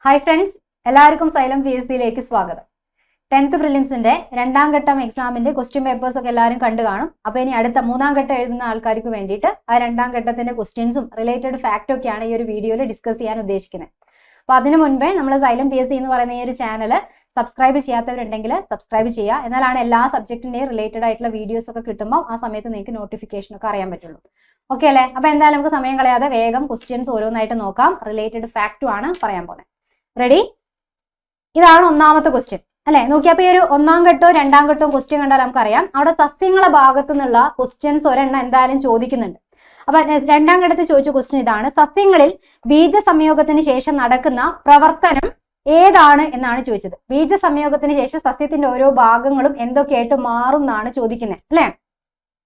Hi friends, എല്ലാവർക്കും xylem PSCയിലേക്ക് സ്വാഗതം. 10th പ്രിലിംസിന്റെ രണ്ടാം ഘട്ടം എക്സാമിന്റെ ക്വസ്റ്റ്യൻ പേപ്പേഴ്സ് ഒക്കെ എല്ലാവരും കണ്ടു കാണും. അപ്പോൾ ഇനി അടുത്ത മൂന്നാം ഘട്ടം എഴുതുന്ന ആൾക്കാർക്ക് വേണ്ടിയിട്ട് ആ രണ്ടാം ഘട്ടത്തിന്റെ ക്വസ്റ്റ്യൻസും റിലേറ്റഡ് ഫാക്റ്റും ഒക്കെയാണ് ഈ ഒരു വീഡിയോയിൽ ഡിസ്കസ് ചെയ്യാൻ ഉദ്ദേശിക്കുന്നത്. അപ്പോൾ അതിനു മുൻപേ നമ്മൾ സൈലം PSC എന്ന് പറയുന്ന ഈ ഒരു ചാനൽ സബ്സ്ക്രൈബ് ചെയ്യാത്തവരുണ്ടെങ്കിൽ സബ്സ്ക്രൈബ് ചെയ്യുക. എന്നാലാണ് എല്ലാ സബ്ജക്റ്റിന്റെയും റിലേറ്റഡ് ആയിട്ടുള്ള വീഡിയോസ് ഒക്കെ കിട്ടുമ്പോൾ ആ സമയത്ത് നിങ്ങൾക്ക് നോട്ടിഫിക്കേഷൻ ഒക്കെ അറിയാൻ പറ്റുള്ളൂ. ഓക്കെ അല്ലേ? അപ്പോൾ എന്തായാലും നമുക്ക് സമയം കളയാതെ വേഗം ക്വസ്റ്റ്യൻസ് ഓരോന്നായിട്ട് നോക്കാം. റിലേറ്റഡ് ഫാക്റ്റും ആണ് പറയാൻ പോകുന്നത്. റെഡി? ഇതാണ് ഒന്നാമത്തെ ക്വസ്റ്റ്യൻ അല്ലെ. നോക്കിയപ്പോ ഈ ഒരു ഒന്നാം ഘട്ടവും രണ്ടാം ഘട്ടവും ക്വസ്റ്റ്യൻ കണ്ടാൽ നമുക്കറിയാം അവിടെ സസ്യങ്ങളെ ഭാഗത്തു നിന്നുള്ള ക്വസ്റ്റ്യൻസ് ഒരെണ്ണം എന്തായാലും ചോദിക്കുന്നുണ്ട്. അപ്പൊ രണ്ടാം ഘട്ടത്തിൽ ചോദിച്ച ക്വസ്റ്റ്യൻ ഇതാണ്: സസ്യങ്ങളിൽ ബീജസംയോഗത്തിന് ശേഷം നടക്കുന്ന പ്രവർത്തനം ഏതാണ് എന്നാണ് ചോദിച്ചത്. ബീജസംയോഗത്തിന് ശേഷം സസ്യത്തിന്റെ ഓരോ ഭാഗങ്ങളും എന്തൊക്കെയായിട്ട് മാറും എന്നാണ് ചോദിക്കുന്നത് അല്ലെ.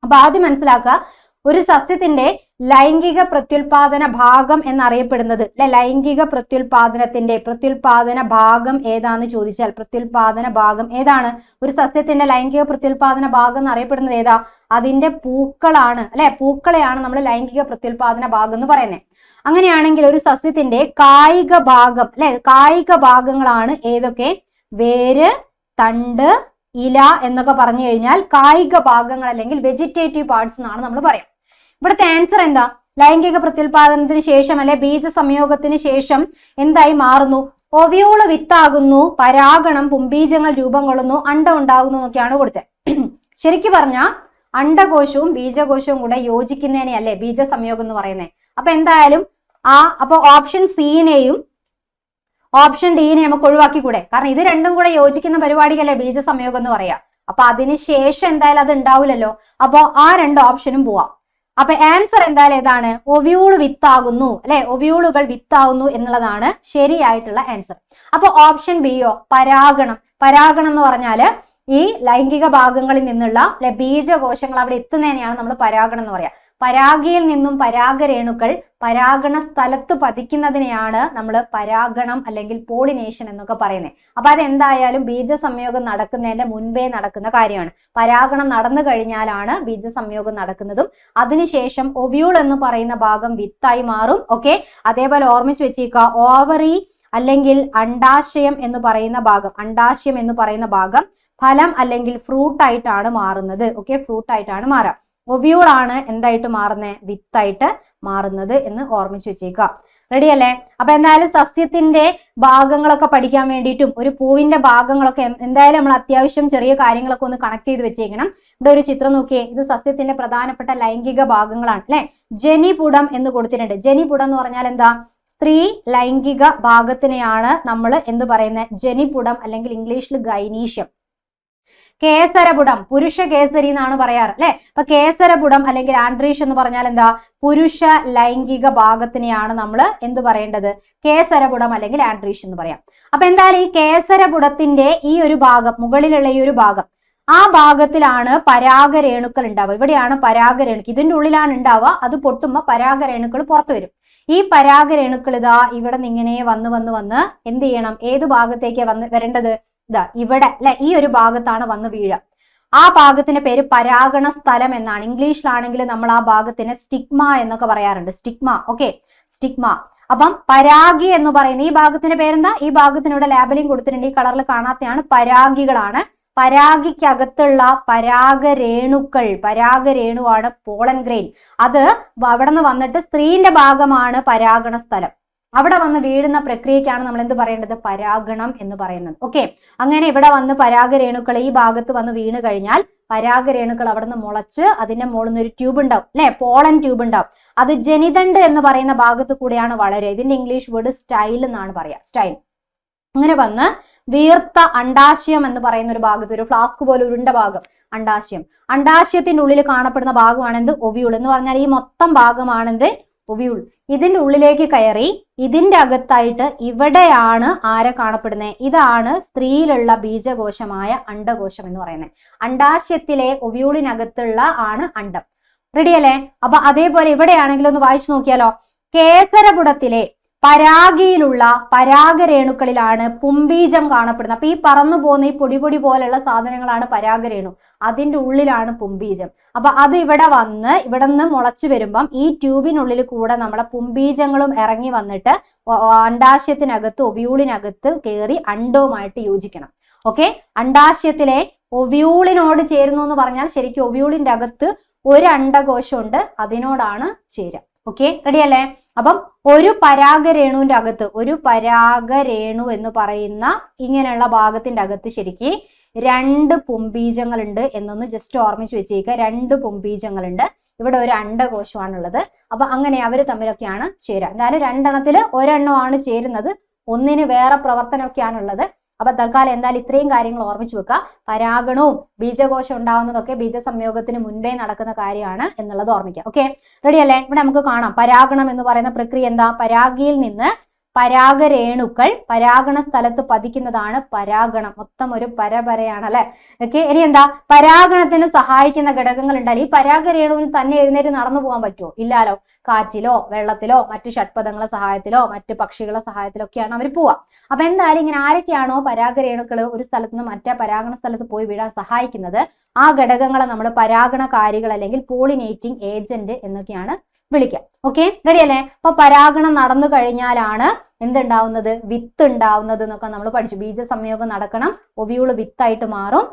അപ്പൊ ആദ്യം മനസ്സിലാക്കുക, ഒരു സസ്യത്തിന്റെ ലൈംഗിക പ്രത്യുൽപാദന ഭാഗം എന്നറിയപ്പെടുന്നത് അല്ലെ, ലൈംഗിക പ്രത്യുൽപാദന ഭാഗം ഏതാന്ന് ചോദിച്ചാൽ പ്രത്യുൽപാദന ഭാഗം ഏതാണ്? ഒരു സസ്യത്തിന്റെ ലൈംഗിക പ്രത്യുൽപാദന ഭാഗം എന്നറിയപ്പെടുന്നത് ഏതാ? അതിന്റെ പൂക്കളാണ് അല്ലെ. പൂക്കളെയാണ് നമ്മൾ ലൈംഗിക പ്രത്യുൽപാദന ഭാഗം എന്ന് പറയുന്നത്. അങ്ങനെയാണെങ്കിൽ ഒരു സസ്യത്തിന്റെ കായിക ഭാഗം അല്ലെ, കായിക ഭാഗങ്ങളാണ് ഏതൊക്കെ? വേര്, തണ്ട്, ഇല എന്നൊക്കെ പറഞ്ഞു കഴിഞ്ഞാൽ കായിക ഭാഗങ്ങൾ അല്ലെങ്കിൽ വെജിറ്റേറ്റീവ് പാർട്സ് എന്നാണ് നമ്മൾ പറയാം. ഇവിടുത്തെ ആൻസർ എന്താ? ലൈംഗിക പ്രത്യുൽപാദനത്തിന് ശേഷം അല്ലെ ബീജസംയോഗത്തിന് ശേഷം എന്തായി മാറുന്നു? ഒവ്യൂള് വിത്താകുന്നു, പരാഗണം, പുംബീജങ്ങൾ രൂപം കൊള്ളുന്നു, അണ്ടം ഉണ്ടാകുന്നു എന്നൊക്കെയാണ് കൊടുത്തത്. ശരിക്കും പറഞ്ഞാൽ അണ്ടകോശവും ബീജകോശവും കൂടെ യോജിക്കുന്നതിനെ അല്ലേ ബീജസംയോഗം എന്ന് പറയുന്നത്. അപ്പൊ എന്തായാലും അപ്പൊ ഓപ്ഷൻ സിനെയും ഓപ്ഷൻ ഡിനെ നമുക്ക് ഒഴിവാക്കിക്കൂടെ? കാരണം ഇത് രണ്ടും കൂടെ യോജിക്കുന്ന പരിപാടിക്കല്ലേ ബീജസംയോഗം എന്ന് പറയാം. അപ്പൊ അതിന് ശേഷം എന്തായാലും അത് ഉണ്ടാവില്ലല്ലോ. അപ്പൊ ആ രണ്ട് ഓപ്ഷനും പോവാം. അപ്പൊ ആൻസർ എന്തായാലും ഏതാണ്? ഒവ്യൂള് വിത്താകുന്നു അല്ലെ, ഒവ്യൂളുകൾ വിത്താകുന്നു എന്നുള്ളതാണ് ശരിയായിട്ടുള്ള ആൻസർ. അപ്പൊ ഓപ്ഷൻ ബിയോ പരാഗണം. പരാഗണം എന്ന് പറഞ്ഞാല് ഈ ലൈംഗിക ഭാഗങ്ങളിൽ നിന്നുള്ള അല്ലെ ബീജകോശങ്ങൾ അവിടെ എത്തുന്നതിനെയാണ് നമ്മൾ പരാഗണം എന്ന് പറയാം. പരാഗിയിൽ നിന്നും പരാഗരേണുക്കൾ പരാഗണ സ്ഥലത്ത് പതിക്കുന്നതിനെയാണ് നമ്മൾ പരാഗണം അല്ലെങ്കിൽ പോളിനേഷൻ എന്നൊക്കെ പറയുന്നത്. അപ്പൊ അതെന്തായാലും ബീജസംയോഗം നടക്കുന്നതിന്റെ മുൻപേ നടക്കുന്ന കാര്യമാണ്. പരാഗണം നടന്നു കഴിഞ്ഞാലാണ് ബീജസംയോഗം നടക്കുന്നതും അതിനുശേഷം ഒവ്യൂൾ എന്ന് പറയുന്ന ഭാഗം വിത്തായി മാറും. ഓക്കെ, അതേപോലെ ഓർമ്മിച്ച് വെച്ചേക്കുക, ഓവറി അല്ലെങ്കിൽ അണ്ടാശയം എന്ന് പറയുന്ന ഭാഗം ഫലം അല്ലെങ്കിൽ ഫ്രൂട്ട് ആയിട്ടാണ് മാറുന്നത്. ഓക്കെ, ഫ്രൂട്ട് ആയിട്ടാണ് മാറുക. ഒവ്യൂൾ ആണ് എന്തായിട്ട് മാറുന്നത്? വിത്തായിട്ട് മാറുന്നത് എന്ന് ഓർമ്മിച്ച് വെച്ചേക്കുക. റെഡി അല്ലേ? അപ്പൊ എന്തായാലും സസ്യത്തിന്റെ ഭാഗങ്ങളൊക്കെ പഠിക്കാൻ വേണ്ടിയിട്ടും ഒരു പൂവിന്റെ ഭാഗങ്ങളൊക്കെ എന്തായാലും നമ്മൾ അത്യാവശ്യം ചെറിയ കാര്യങ്ങളൊക്കെ ഒന്ന് കണക്ട് ചെയ്ത് വെച്ചേക്കണം. ഇവിടെ ഒരു ചിത്രം നോക്കിയേ, ഇത് സസ്യത്തിന്റെ പ്രധാനപ്പെട്ട ലൈംഗിക ഭാഗങ്ങളാണ് അല്ലെ. ജനിപുടം എന്ന് കൊടുത്തിട്ടുണ്ട്. ജനിപുടം എന്ന് പറഞ്ഞാൽ എന്താ? സ്ത്രീ ലൈംഗിക ഭാഗത്തിനെയാണ് നമ്മൾ എന്ത് പറയുന്നത്? ജനിപുടം അല്ലെങ്കിൽ ഇംഗ്ലീഷിൽ ഗൈനീഷ്യം. കേസരപുടം പുരുഷ കേസരി എന്നാണ് പറയാറ് അല്ലെ. അപ്പൊ കേസരപുടം അല്ലെങ്കിൽ ആൻഡ്രീഷ് എന്ന് പറഞ്ഞാൽ എന്താ? പുരുഷ ലൈംഗിക ഭാഗത്തിനെയാണ് നമ്മൾ എന്ത് പറയേണ്ടത്? കേസരപുടം അല്ലെങ്കിൽ ആൻഡ്രീഷ് എന്ന് പറയാം. അപ്പൊ എന്തായാലും ഈ കേസരപുടത്തിന്റെ ഈ ഒരു ഭാഗം, മുകളിലുള്ള ഈ ഒരു ഭാഗം, ആ ഭാഗത്തിലാണ് പരാഗരേണുക്കൾ ഉണ്ടാവുക. ഇവിടെയാണ് പരാഗരേണുക്കൾ, ഇതിന്റെ ഉള്ളിലാണ് ഉണ്ടാവുക. അത് പൊട്ടുമ്പോൾ പരാഗരേണുക്കൾ പുറത്തു വരും. ഈ പരാഗരേണുക്കൾ ഇതാ ഇവിടെ നിന്ന് ഇങ്ങനെ വന്ന് എന്ത് ചെയ്യണം? ഏത് ഭാഗത്തേക്ക് വരേണ്ടത്? ഇതാ ഇവിടെ അല്ലെ, ഈ ഒരു ഭാഗത്താണ് വന്ന് വീഴുക. ആ ഭാഗത്തിന്റെ പേര് പരാഗണ സ്ഥലം എന്നാണ്. ഇംഗ്ലീഷിലാണെങ്കിൽ നമ്മൾ ആ ഭാഗത്തിന് സ്റ്റിഗ്മ എന്നൊക്കെ പറയാറുണ്ട്. സ്റ്റിഗ്മ. Okay, stigma. അപ്പം പരാഗി എന്ന് പറയുന്ന ഈ ഭാഗത്തിന്റെ പേരെന്താ? ഈ ഭാഗത്തിനൂടെ ലാബലിംഗ് കൊടുത്തിട്ടുണ്ട്. ഈ കളറിൽ കാണാത്തതാണ് പരാഗികളാണ്. പരാഗിക്കകത്തുള്ള പരാഗരേണുവാണ് പോളൻ ഗ്രെയിൻ. അത് അവിടെ നിന്ന് വന്നിട്ട് സ്ത്രീന്റെ ഭാഗമാണ് പരാഗണ സ്ഥലം. അവിടെ വന്ന് വീഴുന്ന പ്രക്രിയക്കാണ് നമ്മൾ എന്ത് പറയേണ്ടത്? പരാഗണം എന്ന് പറയുന്നത്. ഓക്കെ, അങ്ങനെ ഇവിടെ വന്ന് പരാഗരേണുക്കൾ ഈ ഭാഗത്ത് വന്ന് വീണ് കഴിഞ്ഞാൽ പരാഗരേണുക്കൾ അവിടെ നിന്ന് മുളച്ച് അതിന്റെ മുകളിൽ നിന്ന് ഒരു ട്യൂബ് ഉണ്ടാവും അല്ലെ, പോളൻ ട്യൂബ് ഉണ്ടാവും. അത് ജനിതണ്ട് എന്ന് പറയുന്ന ഭാഗത്ത് കൂടെയാണ് വളരുക. ഇതിന്റെ ഇംഗ്ലീഷ് വേർഡ് സ്റ്റൈൽ എന്നാണ് പറയാ, സ്റ്റൈൽ. അങ്ങനെ വന്ന് വീർത്ത അണ്ടാശയം എന്ന് പറയുന്ന ഒരു ഭാഗത്ത്, ഒരു ഫ്ലാസ്ക് പോലെ ഉരുണ്ട ഭാഗം അണ്ടാശയം. അണ്ടാശയത്തിന്റെ ഉള്ളിൽ കാണപ്പെടുന്ന ഭാഗമാണ് എന്ത്? ഒവ്യൂൾ എന്ന് പറഞ്ഞാൽ ഈ മൊത്തം ഭാഗമാണെന്ത്? ഒവ്യൂൾ. ഇതിന്റെ ഉള്ളിലേക്ക് കയറി ഇതിന്റെ അകത്തായിട്ട് ഇവിടെയാണ് ആരെ കാണപ്പെടുന്നത്? ഇതാണ് സ്ത്രീയിലുള്ള ബീജകോശമായ അണ്ടകോശം എന്ന് പറയുന്നത്. അണ്ടാശയത്തിലെ ഒവ്യൂളിനകത്തുള്ള ആണ് അണ്ടം. റെഡി അല്ലേ? അപ്പൊ അതേപോലെ ഇവിടെയാണെങ്കിൽ ഒന്ന് വായിച്ചു നോക്കിയാലോ. കേസരപുടത്തിലെ പരാഗിയിലുള്ള പരാഗരേണുക്കളിലാണ് പുംബീജം കാണപ്പെടുന്നത്. അപ്പൊ ഈ പറന്നു പോകുന്ന ഈ പൊടി പോലെയുള്ള സാധനങ്ങളാണ് പരാഗരേണു, അതിന്റെ ഉള്ളിലാണ് പുംബീജം. അപ്പൊ അത് ഇവിടെ നിന്ന് മുളച്ചു വരുമ്പം ഈ ട്യൂബിനുള്ളിൽ കൂടെ നമ്മളെ പുംബീജങ്ങളും ഇറങ്ങി വന്നിട്ട് അണ്ടാശയത്തിനകത്ത് ഒവ്യൂളിനകത്ത് കയറി അണ്ടവുമായിട്ട് യോജിക്കണം. ഓക്കെ, അണ്ടാശയത്തിലെ ഒവ്യൂളിനോട് ചേരുന്നു എന്ന് പറഞ്ഞാൽ ശരിക്കും ഒവ്യൂളിന്റെ അകത്ത് ഒരു അണ്ടകോശം ഉണ്ട്, അതിനോടാണ് ചേരുക. ഓക്കെ, റെഡി അല്ലേ? അപ്പം ഒരു പരാഗരേണുവിന്റെ അകത്ത്, ഒരു പരാഗരേണു എന്ന് പറയുന്ന ഇങ്ങനെയുള്ള ഭാഗത്തിന്റെ അകത്ത് ശരിക്ക് 2 പുംബീജങ്ങളുണ്ട് എന്നൊന്ന് ജസ്റ്റ് ഓർമ്മിച്ച് വെച്ചേക്കുക. 2 പുംബീജങ്ങളുണ്ട്, ഇവിടെ ഒരു അണ്ടകോശമാണുള്ളത്. അപ്പൊ അങ്ങനെ അവര് തമ്മിലൊക്കെയാണ് ചേരുക. എന്നാലും 2 എണ്ണത്തിൽ ഒരെണ്ണമാണ് ചേരുന്നത്, ഒന്നിന് വേറെ പ്രവർത്തനമൊക്കെയാണുള്ളത്. അപ്പൊ തൽക്കാലം എന്തായാലും ഇത്രയും കാര്യങ്ങൾ ഓർമ്മിച്ചു വെക്കുക. പരാഗണവും ബീജകോശം ഉണ്ടാകുന്നതൊക്കെ ബീജസംയോഗത്തിന് മുൻപേ നടക്കുന്ന കാര്യമാണ് എന്നുള്ളത് ഓർമ്മിക്കുക. ഓക്കെ, റെഡി അല്ലേ? ഇവിടെ നമുക്ക് കാണാം പരാഗണം എന്ന് പറയുന്ന പ്രക്രിയ എന്താ? പരാഗിയിൽ നിന്ന് പരാഗരേണുക്കൾ പരാഗണ സ്ഥലത്ത് പതിക്കുന്നതാണ് പരാഗണം. മൊത്തം ഒരു പരപരയാണ് അല്ലെ? ഓക്കെ, ഇനി എന്താ? പരാഗണത്തിന് സഹായിക്കുന്ന ഘടകങ്ങൾ ഉണ്ടായാലും ഈ പരാഗരേണുവിന് തന്നെ എഴുന്നേറ്റ് നടന്നു പോകാൻ പറ്റുമോ? ഇല്ലാലോ. കാറ്റിലോ വെള്ളത്തിലോ മറ്റു ഷഡ്പദങ്ങളുടെ സഹായത്തിലോ മറ്റു പക്ഷികളുടെ സഹായത്തിലോ ഒക്കെയാണ് അവർ പോവാ. അപ്പൊ എന്തായാലും ഇങ്ങനെ ആരൊക്കെയാണോ പരാഗരേണുക്കൾ ഒരു സ്ഥലത്ത് നിന്ന് മറ്റേ പരാഗണ സ്ഥലത്ത് പോയി വീഴാൻ സഹായിക്കുന്നത്, ആ ഘടകങ്ങളെ നമ്മൾ പരാഗണകാരികൾ അല്ലെങ്കിൽ പോളിനേറ്റിംഗ് ഏജന്റ് എന്നൊക്കെയാണ് വിളിക്കുക. ഓക്കെ, റെഡി അല്ലേ? അപ്പൊ പരാഗണം നടന്നു കഴിഞ്ഞാലാണ് എന്തുണ്ടാവുന്നത്? വിത്ത് ഉണ്ടാവുന്നത് എന്നൊക്കെ നമ്മൾ പഠിച്ചു. ബീജസംയോഗം നടക്കണം, ഒവ്യൂള് വിത്തായിട്ട് മാറും.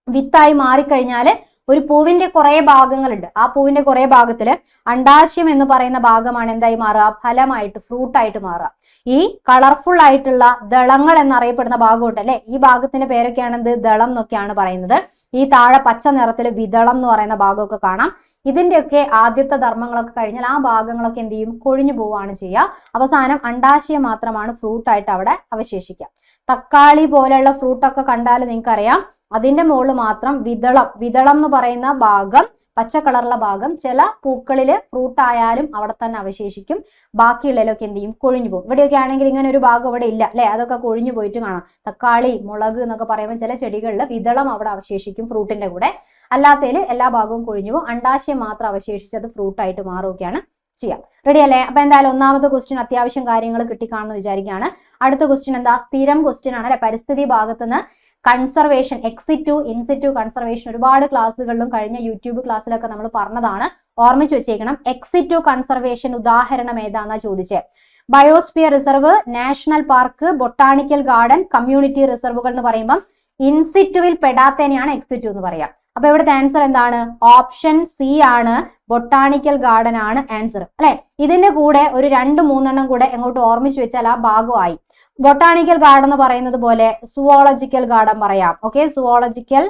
വിത്തായി മാറിക്കഴിഞ്ഞാല് ഒരു പൂവിന്റെ കുറെ ഭാഗങ്ങളുണ്ട്. ആ പൂവിന്റെ കുറെ ഭാഗത്തില് അണ്ടാശയം എന്ന് പറയുന്ന ഭാഗമാണ് എന്തായി മാറുക? ഫലമായിട്ട്, ഫ്രൂട്ടായിട്ട് മാറുക. ഈ കളർഫുൾ ആയിട്ടുള്ള ദളങ്ങൾ എന്നറിയപ്പെടുന്ന ഭാഗമുണ്ട് അല്ലെ? ഈ ഭാഗത്തിന്റെ പേരൊക്കെയാണ് എന്ത്? ദളം എന്നൊക്കെയാണ് പറയുന്നത്. ഈ താഴെ പച്ച നിറത്തിൽ വിതളം എന്ന് പറയുന്ന ഭാഗമൊക്കെ കാണാം. ഇതിന്റെയൊക്കെ ആദ്യത്തെ ധർമ്മങ്ങളൊക്കെ കഴിഞ്ഞാൽ ആ ഭാഗങ്ങളൊക്കെ എന്ത് ചെയ്യും? കൊഴിഞ്ഞു പോവുകയാണ് ചെയ്യുക. അവസാനം അണ്ടാശയം മാത്രമാണ് ഫ്രൂട്ടായിട്ട് അവിടെ അവശേഷിക്കുക. തക്കാളി പോലെയുള്ള ഫ്രൂട്ടൊക്കെ കണ്ടാൽ നിങ്ങൾക്കറിയാം, അതിന്റെ മുകളിൽ മാത്രം വിതളം എന്ന് പറയുന്ന ഭാഗം, പച്ച കളറുള്ള ഭാഗം ചില പൂക്കളില് ഫ്രൂട്ട് ആയാലും അവിടെ തന്നെ അവശേഷിക്കും. ബാക്കിയുള്ളതിലൊക്കെ എന്ത് ചെയ്യും? കൊഴിഞ്ഞു പോകും. ഇവിടെയൊക്കെ ആണെങ്കിൽ ഇങ്ങനെ ഒരു ഭാഗം ഇവിടെ ഇല്ല അല്ലെ? അതൊക്കെ കൊഴിഞ്ഞു പോയിട്ട് കാണാം. തക്കാളി, മുളക് എന്നൊക്കെ പറയുമ്പോൾ ചില ചെടികളിൽ വിതളം അവിടെ അവശേഷിക്കും ഫ്രൂട്ടിന്റെ കൂടെ. അല്ലാത്തതിൽ എല്ലാ ഭാഗവും കൊഴിഞ്ഞു പോകും. അണ്ടാശയം മാത്രം അവശേഷിച്ചത് ഫ്രൂട്ടായിട്ട് മാറുകയാണ് ചെയ്യാം. റെഡി അല്ലേ? അപ്പൊ എന്തായാലും ഒന്നാമത്തെ ക്വസ്റ്റ്യൻ അത്യാവശ്യം കാര്യങ്ങൾ കിട്ടിക്കാണെന്ന് വിചാരിക്കുകയാണ്. അടുത്ത ക്വസ്റ്റ്യൻ എന്താ? സ്ഥിരം ക്വസ്റ്റ്യൻ ആണ് അല്ലെ? പരിസ്ഥിതി ഭാഗത്തുനിന്ന് കൺസർവേഷൻ, എക്സിറ്റു ഇൻസിറ്റു കൺസർവേഷൻ ഒരുപാട് ക്ലാസ്സുകളിലും കഴിഞ്ഞ യൂട്യൂബ് ക്ലാസ്സിലൊക്കെ നമ്മൾ പറഞ്ഞതാണ്. ഓർമ്മിച്ച് വെച്ചേക്കണം. എക്സിറ്റു കൺസർവേഷൻ ഉദാഹരണം ഏതാന്നാ ചോദിച്ചേ? Biosphere reserve, national park, botanical garden, community റിസർവുകൾ എന്ന് പറയുമ്പോൾ ഇൻസിറ്റുവിൽ പെടാത്തതിനെയാണ് എക്സിറ്റു എന്ന് പറയാം. അപ്പൊ ഇവിടുത്തെ ആൻസർ എന്താണ്? ഓപ്ഷൻ സി ആണ്, ബൊട്ടാണിക്കൽ ഗാർഡൻ ആണ് ആൻസർ അല്ലെ? ഇതിന്റെ കൂടെ ഒരു 2-3 കൂടെ എങ്ങോട്ട് ഓർമ്മിച്ച് വെച്ചാൽ ആ ഭാഗമായി. ബൊട്ടാണിക്കൽ ഗാർഡൻ എന്ന് പറയുന്നത് പോലെ സുവോളജിക്കൽ ഗാർഡൻ പറയാം. ഓക്കെ, സുവോളജിക്കൽ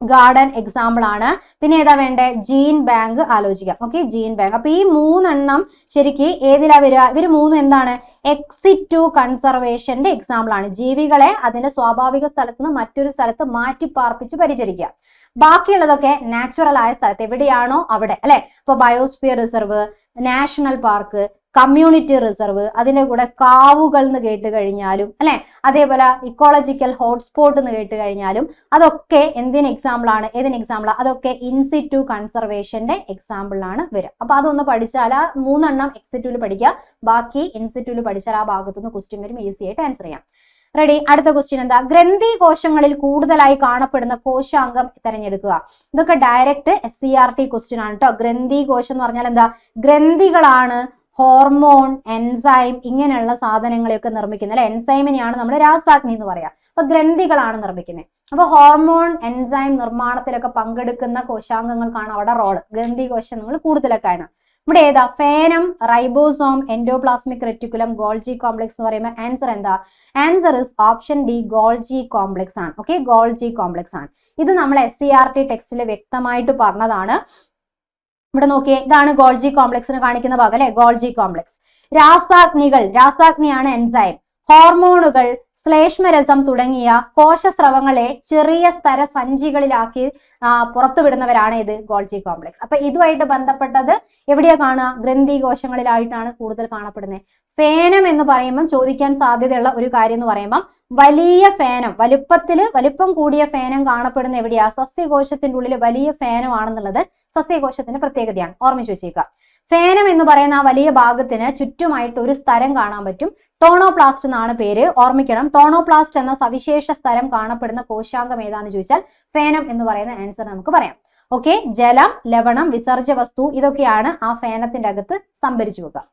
ഗാർഡൻ എക്സാമ്പിൾ ആണ്. പിന്നെ ഏതാ വേണ്ടേ? ജീൻ ബാങ്ക് ആലോചിക്കാം. Okay, gene bank. അപ്പൊ ഈ 3 ശരിക്ക് ഏതിലാ വരിക? ഇവർ 3 എന്താണ്? എക്സിറ്റു കൺസർവേഷന്റെ എക്സാമ്പിൾ ആണ്. ജീവികളെ അതിന്റെ സ്വാഭാവിക സ്ഥലത്ത് നിന്ന് മറ്റൊരു സ്ഥലത്ത് മാറ്റിപ്പാർപ്പിച്ച് പരിചരിക്കുക. ബാക്കിയുള്ളതൊക്കെ നാച്ചുറൽ ആയ സ്ഥലത്ത് എവിടെയാണോ അവിടെ അല്ലെ? ഇപ്പൊ biosphere reserve, national park, community reserve, അതിന്റെ കൂടെ കാവുകൾ എന്ന് കേട്ട് കഴിഞ്ഞാലും അല്ലെ, അതേപോലെ ഇക്കോളജിക്കൽ ഹോട്ട്സ്പോട്ട് എന്ന് കേട്ട് കഴിഞ്ഞാലും അതൊക്കെ എന്തിന് എക്സാമ്പിൾ ആണ്? ഏതിന് എക്സാമ്പിൾ? അതൊക്കെ ഇൻസിറ്റു കൺസർവേഷന്റെ എക്സാമ്പിൾ ആണ് വരിക. അപ്പൊ അതൊന്ന് പഠിച്ചാൽ ആ 3 എക്സിറ്റുവിൽ പഠിക്കുക, ബാക്കി ഇൻസിറ്റുവിൽ പഠിച്ചാൽ ആ ഭാഗത്തുനിന്ന് ക്വസ്റ്റ്യൻ വരും, ഈസി ആയിട്ട് ആൻസർ ചെയ്യാം. റെഡി? അടുത്ത ക്വസ്റ്റ്യൻ എന്താ? ഗ്രന്ഥി കോശങ്ങളിൽ കൂടുതലായി കാണപ്പെടുന്ന കോശാംഗം തിരഞ്ഞെടുക്കുക. ഇതൊക്കെ ഡയറക്റ്റ് SCRT ക്വസ്റ്റ്യൻ ആണ് കേട്ടോ. ഗ്രന്ഥി കോശം എന്ന് പറഞ്ഞാൽ എന്താ? ഗ്രന്ഥികളാണ് ഹോർമോൺ, എൻസൈം ഇങ്ങനെയുള്ള സാധനങ്ങളെയൊക്കെ നിർമ്മിക്കുന്നത് അല്ലെ? എൻസൈമിനെയാണ് നമ്മൾ രാസാഗ്നി എന്ന് പറയാം. അപ്പൊ ഗ്രന്ഥികളാണ് നിർമ്മിക്കുന്നത്. അപ്പൊ ഹോർമോൺ, എൻസൈം നിർമ്മാണത്തിലൊക്കെ പങ്കെടുക്കുന്ന കോശാംഗങ്ങൾക്കാണ് അവിടെ റോള്. ഗ്രന്ഥി കോശങ്ങൾ കൂടുതലൊക്കെ ആണ്. ഇവിടെ ഏതാ? ഫേനം, ribosome, endoplasmic reticulum, Golgi complex എന്ന് പറയുമ്പോൾ ആൻസർ എന്താ? Answer is option D, Golgi complex ആണ്. ഓക്കെ, ഗോൾജി കോംപ്ലക്സ് ആണ്. ഇത് നമ്മൾ SCRT ടെക്സ്റ്റിൽ വ്യക്തമായിട്ട് പറഞ്ഞതാണ്. ഇവിടെ നോക്കിയേ, ഇതാണ് ഗോൾജി കോംപ്ലക്സിന് കാണിക്കുന്ന ഭാഗം അല്ലെ? Golgi complex. രാസാഗ്നിയാണ് എൻസൈം. ഹോർമോണുകൾ, ശ്ലേഷ്മരസം തുടങ്ങിയ കോശസ്രവങ്ങളെ ചെറിയ സ്തര സഞ്ചികളിലാക്കി പുറത്തുവിടുന്നവരാണ് ഇത് ഗോൾജി കോംപ്ലക്സ്. അപ്പൊ ഇതുമായിട്ട് ബന്ധപ്പെട്ടത് എവിടെയാ കാണുക? ഗ്രന്ഥി കോശങ്ങളിലായിട്ടാണ് കൂടുതൽ കാണപ്പെടുന്നത്. ഫേനം എന്ന് പറയുമ്പോൾ ചോദിക്കാൻ സാധ്യതയുള്ള ഒരു കാര്യം എന്ന് പറയുമ്പോൾ വലിയ ഫേനം, വലിപ്പം കൂടിയ ഫേനം കാണപ്പെടുന്ന എവിടെയാ? സസ്യകോശത്തിന്റെ ഉള്ളിൽ വലിയ ഫേനം ആണെന്നുള്ളത് സസ്യകോശത്തിന്റെ പ്രത്യേകതയാണ്. ഓർമ്മിച്ച് വെച്ചേക്കുക. ഫേനം എന്ന് പറയുന്ന ആ വലിയ ഭാഗത്തിന് ചുറ്റുമായിട്ട് ഒരു സ്ഥലം കാണാൻ പറ്റും. ടോണോപ്ലാസ്റ്റ് എന്നാണ് പേര്. ഓർമ്മിക്കണം. ടോണോപ്ലാസ്റ്റ് എന്ന സവിശേഷ സ്ഥലം കാണപ്പെടുന്ന കോശാംഗം ഏതാന്ന് ചോദിച്ചാൽ ഫേനം എന്ന് പറയുന്ന ആൻസർ നമുക്ക് പറയാം. ഓക്കെ, ജലം, ലവണം, വിസർജ്യ വസ്തു ഇതൊക്കെയാണ് ആ ഫേനത്തിന്റെ അകത്ത് സംഭരിച്ചു വെക്കുക.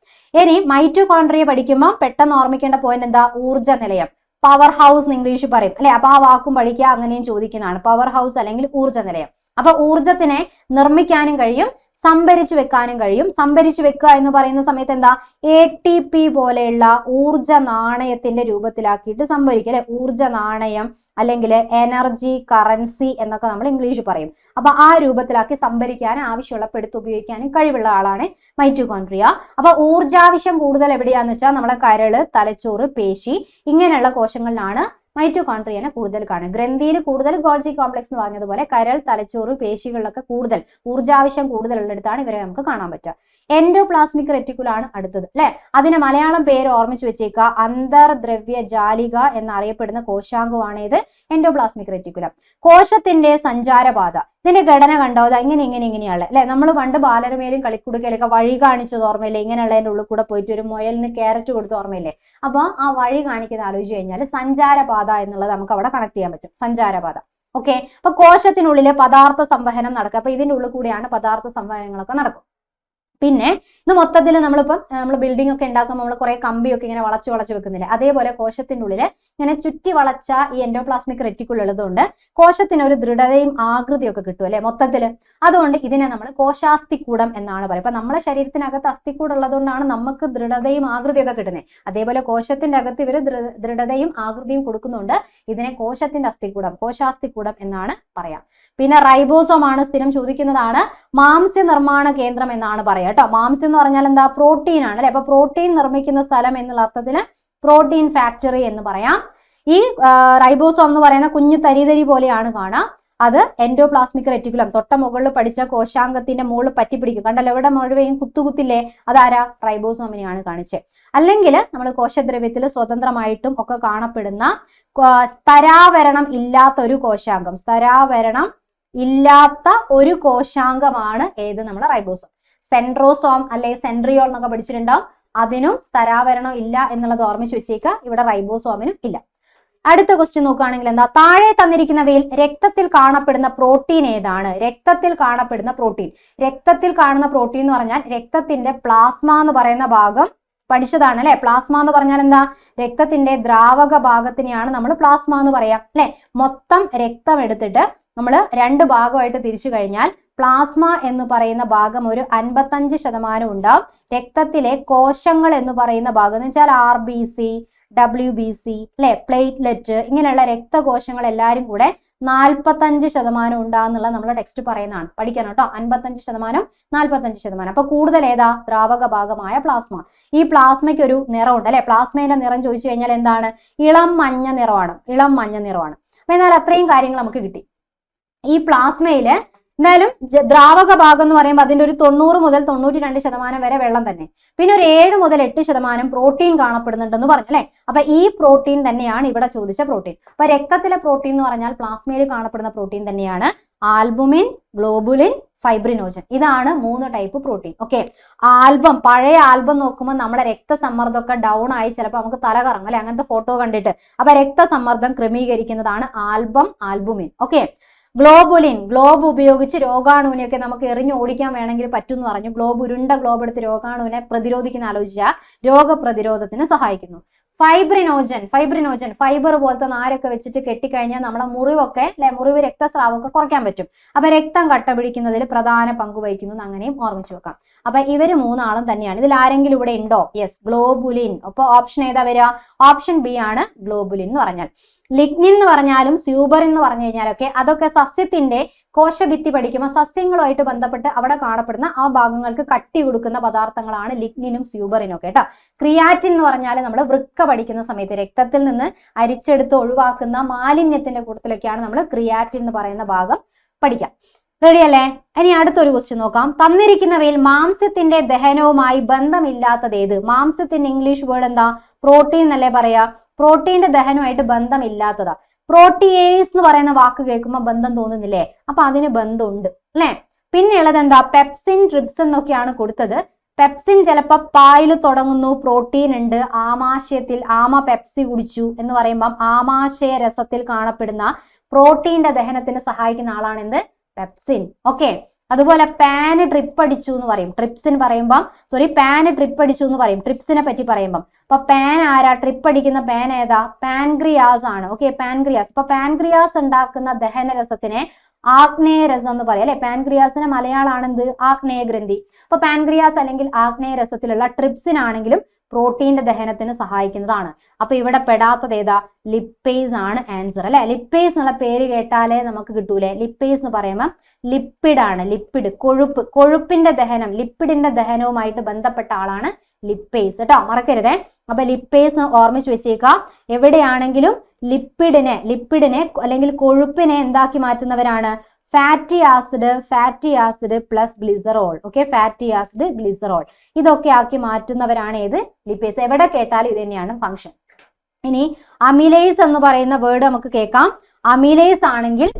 ഇനി മൈറ്റോകോൺട്രിയ പഠിക്കുമ്പോൾ പെട്ടെന്ന് ഓർമ്മിക്കേണ്ട പോയിന്റ് എന്താ? ഊർജ്ജ നിലയം, പവർ ഹൗസ് എന്ന് ഇംഗ്ലീഷ് പറയും അല്ലെ. അപ്പൊ ആ വാക്കും പഠിക്കുക, അങ്ങനെയും ചോദിക്കുന്നതാണ്. പവർ ഹൗസ് അല്ലെങ്കിൽ ഊർജ്ജ നിലയം. അപ്പൊ ഊർജത്തിനെ നിർമ്മിക്കാനും കഴിയും, സംഭരിച്ചു വെക്കാനും കഴിയും. സംഭരിച്ചു വെക്കുക എന്ന് പറയുന്ന സമയത്ത് എന്താ? ATP പോലെയുള്ള ഊർജ നാണയത്തിന്റെ രൂപത്തിലാക്കിയിട്ട് സംഭരിക്കുക അല്ലെ. ഊർജ നാണയം അല്ലെങ്കിൽ എനർജി കറൻസി എന്നൊക്കെ നമ്മൾ ഇംഗ്ലീഷ് പറയും. അപ്പൊ ആ രൂപത്തിലാക്കി സംഭരിക്കാൻ ആവശ്യമുള്ളപ്പോൾ എടുത്ത് ഉപയോഗിക്കാനും കഴിവുള്ള ആളാണ് മൈറ്റോകോൺട്രിയ. അപ്പൊ ഊർജാവശ്യം കൂടുതൽ എവിടെയാന്ന് വെച്ചാൽ നമ്മളെ കരള്, തലച്ചോറ്, പേശി ഇങ്ങനെയുള്ള കോശങ്ങളിലാണ് മൈറ്റോകോൺട്രിയനെ കൂടുതൽ കാണും. ഗ്രന്ഥിയിൽ കൂടുതൽ ഗോൾജി കോംപ്ലക്സ് എന്ന് പറഞ്ഞതുപോലെ കരൾ, തലച്ചോറ്, പേശികളിലൊക്കെ കൂടുതൽ ഊർജാവശ്യം കൂടുതലുള്ളിടത്താണ് ഇവരെ നമുക്ക് കാണാൻ പറ്റുക. എൻഡോപ്ലാസ്മിക് റെറ്റിക്കുലാണ് അടുത്തത് അല്ലെ. അതിന് മലയാളം പേര് ഓർമ്മിച്ച് വെച്ചേക്കുക. അന്തർദ്രവ്യ ജാലിക എന്നറിയപ്പെടുന്ന കോശാംഗമാണ് ഇത് എൻഡോപ്ലാസ്മിക് റെറ്റിക്കുലം. കോശത്തിന്റെ സഞ്ചാരപാത, ഇതിന്റെ ഘടന കണ്ടോ? ഇങ്ങനെയാണ് അല്ലെ. നമ്മൾ പണ്ട് ബാലരമയിലും കളിക്കുടുക്കയിലൊക്കെ വഴി കാണിച്ചത് ഓർമ്മയില്ലേ? ഇങ്ങനെയുള്ളതിന്റെ ഉള്ളിൽ കൂടെ പോയിട്ട് ഒരു മുയലിന് ക്യാരറ്റ് കൊടുത്ത് ഓർമ്മയില്ലേ? അപ്പൊ ആ വഴി കാണിക്കുന്ന ആലോചിച്ച് കഴിഞ്ഞാൽ സഞ്ചാരപാത എന്നുള്ളത് നമുക്ക് അവിടെ കണക്ട് ചെയ്യാൻ പറ്റും. സഞ്ചാരപാത. ഓക്കെ, അപ്പൊ കോശത്തിനുള്ളില് പദാർത്ഥ സംവഹനം നടക്കുക. അപ്പൊ ഇതിന്റെ ഉള്ളിൽ കൂടിയാണ് പദാർത്ഥ സംവഹനങ്ങളൊക്കെ നടക്കും. പിന്നെ ഇത് മൊത്തത്തിൽ നമ്മൾ ബിൽഡിംഗ് ഒക്കെ ഉണ്ടാക്കുമ്പോൾ നമ്മൾ കുറെ കമ്പിയൊക്കെ ഇങ്ങനെ വളച്ച് വെക്കുന്നില്ലേ? അതേപോലെ കോശത്തിന്റെ ഉള്ളില് ഇങ്ങനെ ചുറ്റി വളച്ച ഈ എൻഡോപ്ലാസ്മിക് റെറ്റിക്കുലം ഉള്ളതുകൊണ്ട് കോശത്തിന് ഒരു ദൃഢതയും ആകൃതിയൊക്കെ കിട്ടും അല്ലെ മൊത്തത്തില്. അതുകൊണ്ട് ഇതിനെ നമ്മൾ കോശാസ്ഥികൂടം എന്നാണ് പറയുക. അപ്പൊ നമ്മുടെ ശരീരത്തിനകത്ത് അസ്ഥികൂടം ഉള്ളതുകൊണ്ടാണ് നമുക്ക് ദൃഢതയും ആകൃതിയൊക്കെ കിട്ടുന്നത്. അതേപോലെ കോശത്തിന്റെ അകത്ത് ഇവര് ദൃഢതയും ആകൃതിയും കൊടുക്കുന്നുണ്ട്. ഇതിനെ കോശത്തിന്റെ അസ്ഥികൂടം, കോശാസ്ഥികൂടം എന്നാണ് പറയാം. പിന്നെ റൈബോസോം ആണ്, സ്ഥിരം ചോദിക്കുന്നതാണ്. മാംസ്യ നിർമ്മാണ കേന്ദ്രം എന്നാണ് പറയാം കേട്ടോ. മാംസ്യം എന്ന് പറഞ്ഞാൽ എന്താ? പ്രോട്ടീൻ ആണ് അല്ലെ. അപ്പൊ പ്രോട്ടീൻ നിർമ്മിക്കുന്ന സ്ഥലം എന്നുള്ള അർത്ഥത്തില് പ്രോട്ടീൻ ഫാക്ടറി എന്ന് പറയാം. ഈ റൈബോസോം എന്ന് പറയുന്ന കുഞ്ഞു തരി പോലെയാണ് കാണാം. അത് എൻഡോപ്ലാസ്മിക് റെറ്റിക്കുലം തൊട്ട മുകളിൽ പഠിച്ച കോശാംഗത്തിന്റെ മുകളിൽ പറ്റിപ്പിടിക്കും. കണ്ടല്ലോ ഇവിടെ മുഴുവൻ കുത്തുകുത്തില്ലേ? അതാരാ? റൈബോസോമിനെയാണ് കാണിച്ചത്. അല്ലെങ്കിൽ നമ്മൾ കോശദ്രവ്യത്തിൽ സ്വതന്ത്രമായിട്ടും ഒക്കെ കാണപ്പെടുന്ന സ്തരാവരണം ഇല്ലാത്ത ഒരു കോശാംഗം, സ്തരാവരണം ഇല്ലാത്ത ഒരു കോശാംഗമാണ് ഏത്? നമ്മുടെ റൈബോസോം. സെൻട്രോസോം അല്ലെ സെൻട്രിയോൾ എന്നൊക്കെ പഠിച്ചിട്ടുണ്ടാവും. അതിനും സ്തരാവരണം ഇല്ല എന്നുള്ളത് ഓർമ്മിച്ച് വെച്ചേക്കുക. ഇവിടെ റൈബോസോമിനും ഇല്ല. അടുത്ത ക്വസ്റ്റ്യൻ നോക്കുകയാണെങ്കിൽ എന്താ? താഴെ തന്നിരിക്കുന്നവയിൽ രക്തത്തിൽ കാണപ്പെടുന്ന പ്രോട്ടീൻ ഏതാണ്? രക്തത്തിൽ കാണപ്പെടുന്ന പ്രോട്ടീൻ. രക്തത്തിൽ കാണുന്ന പ്രോട്ടീൻ എന്ന് പറഞ്ഞാൽ രക്തത്തിന്റെ പ്ലാസ്മ എന്ന് പറയുന്ന ഭാഗം പഠിച്ചതാണ് അല്ലെ. പ്ലാസ്മ എന്ന് പറഞ്ഞാൽ എന്താ? രക്തത്തിന്റെ ദ്രാവക ഭാഗത്തിനെയാണ് നമ്മൾ പ്ലാസ്മ എന്ന് പറയാം അല്ലെ. മൊത്തം രക്തം എടുത്തിട്ട് നമ്മൾ രണ്ട് ഭാഗമായിട്ട് തിരിച്ചു കഴിഞ്ഞാൽ പ്ലാസ്മ എന്ന് പറയുന്ന ഭാഗം ഒരു 55% ഉണ്ടാവും. രക്തത്തിലെ കോശങ്ങൾ എന്ന് പറയുന്ന ഭാഗം എന്ന് വെച്ചാൽ RBC, WBC അല്ലെ, പ്ലേറ്റ്ലെറ്റ് ഇങ്ങനെയുള്ള രക്തകോശങ്ങൾ എല്ലാവരും കൂടെ 45% ഉണ്ടാകുന്നുള്ള നമ്മളെ ടെക്സ്റ്റ് പറയുന്നതാണ്. പഠിക്കണം കേട്ടോ. 55%, 45%. അപ്പൊ കൂടുതൽ ഏതാ? ദ്രാവക ഭാഗമായ പ്ലാസ്മ. ഈ പ്ലാസ്മയ്ക്ക് ഒരു നിറമുണ്ട് അല്ലെ. പ്ലാസ്മയുടെ നിറം ചോദിച്ചു കഴിഞ്ഞാൽ എന്താണ്? ഇളം മഞ്ഞ നിറമാണ്. ഇളം മഞ്ഞ നിറമാണ്. അപ്പൊ എന്നാൽ അത്രയും കാര്യങ്ങൾ നമുക്ക് കിട്ടി. ഈ പ്ലാസ്മയില് എന്തായാലും ദ്രാവക ഭാഗം എന്ന് പറയുമ്പോൾ അതിന്റെ ഒരു 90 മുതൽ 92% വരെ വെള്ളം തന്നെ. പിന്നെ ഒരു 7 മുതൽ 8% പ്രോട്ടീൻ കാണപ്പെടുന്നുണ്ടെന്ന് പറഞ്ഞു അല്ലെ. അപ്പൊ ഈ പ്രോട്ടീൻ തന്നെയാണ് ഇവിടെ ചോദിച്ച പ്രോട്ടീൻ. അപ്പൊ രക്തത്തിലെ പ്രോട്ടീൻ എന്ന് പറഞ്ഞാൽ പ്ലാസ്മയിൽ കാണപ്പെടുന്ന പ്രോട്ടീൻ തന്നെയാണ് ആൽബുമിൻ, ഗ്ലോബുലിൻ, ഫൈബ്രിനോജൻ. ഇതാണ് 3 ടൈപ്പ് പ്രോട്ടീൻ. ഓക്കെ, ആൽബം, പഴയ ആൽബം നോക്കുമ്പോൾ നമ്മുടെ രക്തസമ്മർദ്ദമൊക്കെ ഡൗൺ ആയി ചിലപ്പോൾ നമുക്ക് തല കറങ്ങും അല്ലെ, അങ്ങനത്തെ ഫോട്ടോ കണ്ടിട്ട്. അപ്പൊ രക്തസമ്മർദ്ദം ക്രമീകരിക്കുന്നതാണ് album, albumin. Okay, globulin, globe ഉപയോഗിച്ച് രോഗാണുവിനെയൊക്കെ നമുക്ക് എറിഞ്ഞു ഓടിക്കാൻ വേണമെങ്കിൽ പറ്റും എന്ന് പറഞ്ഞു. ഉരുണ്ട ഗ്ലോബ് എടുത്ത് രോഗാണുവിനെ പ്രതിരോധിക്കുന്ന ആലോചിച്ചാൽ രോഗപ്രതിരോധത്തിന് സഹായിക്കുന്നു. ഫൈബ്രിനോജൻ, ഫൈബർ പോലത്തെ നാരൊക്കെ വെച്ചിട്ട് കെട്ടിക്കഴിഞ്ഞാൽ നമ്മളെ മുറിവൊക്കെ അല്ലെ, മുറിവ് രക്തസ്രാവമൊക്കെ കുറയ്ക്കാൻ പറ്റും. അപ്പൊ രക്തം കട്ട പിടിക്കുന്നതിൽ പ്രധാന പങ്ക് വഹിക്കുന്നു. അങ്ങനെയും ഓർമ്മിച്ചു വെക്കാം. അപ്പൊ ഇവര് 3 ആളും തന്നെയാണ്. ഇതിൽ ആരെങ്കിലും ഇവിടെ ഉണ്ടോ? Yes, globulin. അപ്പൊ ഓപ്ഷൻ ഏതാ വരിക? ഓപ്ഷൻ ബി ആണ് ഗ്ലോബുലിൻ എന്ന് പറഞ്ഞാൽ. ലിഗ്നിൻ എന്ന് പറഞ്ഞാലും സ്യൂബറിൻ എന്ന് പറഞ്ഞു കഴിഞ്ഞാലൊക്കെ അതൊക്കെ സസ്യത്തിന്റെ കോശഭിത്തി പഠിക്കുമ്പോൾ സസ്യങ്ങളുമായിട്ട് ബന്ധപ്പെട്ട് അവിടെ കാണപ്പെടുന്ന ആ ഭാഗങ്ങൾക്ക് കട്ടി കൊടുക്കുന്ന പദാർത്ഥങ്ങളാണ് ലിഗ്നിനും സ്യൂബറിനും ഒക്കെ കേട്ടോ. ക്രിയാറ്റിൻ എന്ന് പറഞ്ഞാൽ നമ്മൾ വൃക്ക പഠിക്കുന്ന സമയത്ത് രക്തത്തിൽ നിന്ന് അരിച്ചെടുത്ത് ഒഴിവാക്കുന്ന മാലിന്യത്തിന്റെ കൂട്ടത്തിലൊക്കെയാണ് നമ്മൾ ക്രിയാറ്റിൻ എന്ന് പറയുന്ന ഭാഗം പഠിക്കാം. റെഡി അല്ലേ? ഇനി അടുത്തൊരു ക്വസ്റ്റ്യൻ നോക്കാം. തന്നിരിക്കുന്നവയിൽ മാംസ്യത്തിന്റെ ദഹനവുമായി ബന്ധമില്ലാത്തത് ഏത്? മാംസ്യത്തിന്റെ ഇംഗ്ലീഷ് വേർഡ് എന്താ? പ്രോട്ടീൻ എന്നല്ലേ പറയാ. പ്രോട്ടീന്റെ ദഹനമായിട്ട് ബന്ധമില്ലാത്തതാ. പ്രോട്ടിയേസ് എന്ന് പറയുന്ന വാക്ക് കേൾക്കുമ്പോൾ ബന്ധം തോന്നുന്നില്ലേ? അപ്പൊ അതിന് ബന്ധമുണ്ട് അല്ലെ. പിന്നെയുള്ളത് എന്താ? പെപ്സിൻ, ട്രിപ്സിൻ എന്നൊക്കെയാണ് കൊടുത്തത്. പെപ്സിൻ ചിലപ്പോൾ പായിൽ തുടങ്ങുന്നു, പ്രോട്ടീൻ ഉണ്ട്. ആമാശയത്തിൽ ആമ പെപ്സി കുടിച്ചു എന്ന് പറയുമ്പം ആമാശയ രസത്തിൽ കാണപ്പെടുന്ന പ്രോട്ടീന്റെ ദഹനത്തിന് സഹായിക്കുന്ന ആളാണ് എന്ത്? പെപ്സിൻ. ഓക്കെ. അതുപോലെ പാന് ട്രിപ്പ് അടിച്ചു എന്ന് പറയും. ട്രിപ്സിൻ പറയുമ്പം പാന് ട്രിപ്പ് അടിച്ചു എന്ന് പറയും ട്രിപ്സിനെ പറ്റി പറയുമ്പം. അപ്പൊ പാൻ ആരാ? ട്രിപ്പ് അടിക്കുന്ന പാൻ ഏതാ? പാൻക്രിയാസ് ആണ്. Okay, pancreas. അപ്പൊ പാൻക്രിയാസ് ഉണ്ടാക്കുന്ന ദഹനരസത്തിനെ ആഗ്നേയരസം എന്ന് പറയും അല്ലെ. പാൻക്രിയാസിന്റെ മലയാളമാണ് എന്ത്? ആഗ്നേയഗ്രന്ഥി. അപ്പൊ പാൻക്രിയാസ് അല്ലെങ്കിൽ ആഗ്നേയരസത്തിലുള്ള ട്രിപ്സിൻ ആണെങ്കിലും പ്രോട്ടീന്റെ ദഹനത്തിന് സഹായിക്കുന്നതാണ്. അപ്പൊ ഇവിടെ പെടാത്തത് ഏതാ? ലിപ്പേസ് ആണ് ആൻസർ അല്ലെ. ലിപ്പേസ് എന്നുള്ള പേര് കേട്ടാലേ നമുക്ക് കിട്ടൂലേ. ലിപ്പേസ് എന്ന് പറയുമ്പോൾ ലിപ്പിഡ് ആണ്. ലിപ്പിഡ്, കൊഴുപ്പ്, കൊഴുപ്പിന്റെ ദഹനം, ലിപ്പിഡിന്റെ ദഹനവുമായിട്ട് ബന്ധപ്പെട്ട ആളാണ് ലിപ്പേസ് കേട്ടോ, മറക്കരുതേ. അപ്പൊ ലിപ്പേസ് ഓർമ്മിച്ച് വെച്ചേക്കാം. എവിടെയാണെങ്കിലും ലിപ്പിഡിനെ അല്ലെങ്കിൽ കൊഴുപ്പിനെ എന്താക്കി മാറ്റുന്നവരാണ്? Fatty acid plus glycerol. Okay, fatty acid, glycerol ഇതൊക്കെ ആക്കി മാറ്റുന്നവരാണ് ഏത്? ലിപ്പേസ്. എവിടെ കേട്ടാലും ഇത് തന്നെയാണ് ഫംഗ്ഷൻ. ഇനി അമിലേസ് എന്ന് പറയുന്ന വേർഡ് നമുക്ക് കേൾക്കാം. അമിലേസ് ആണെങ്കിൽ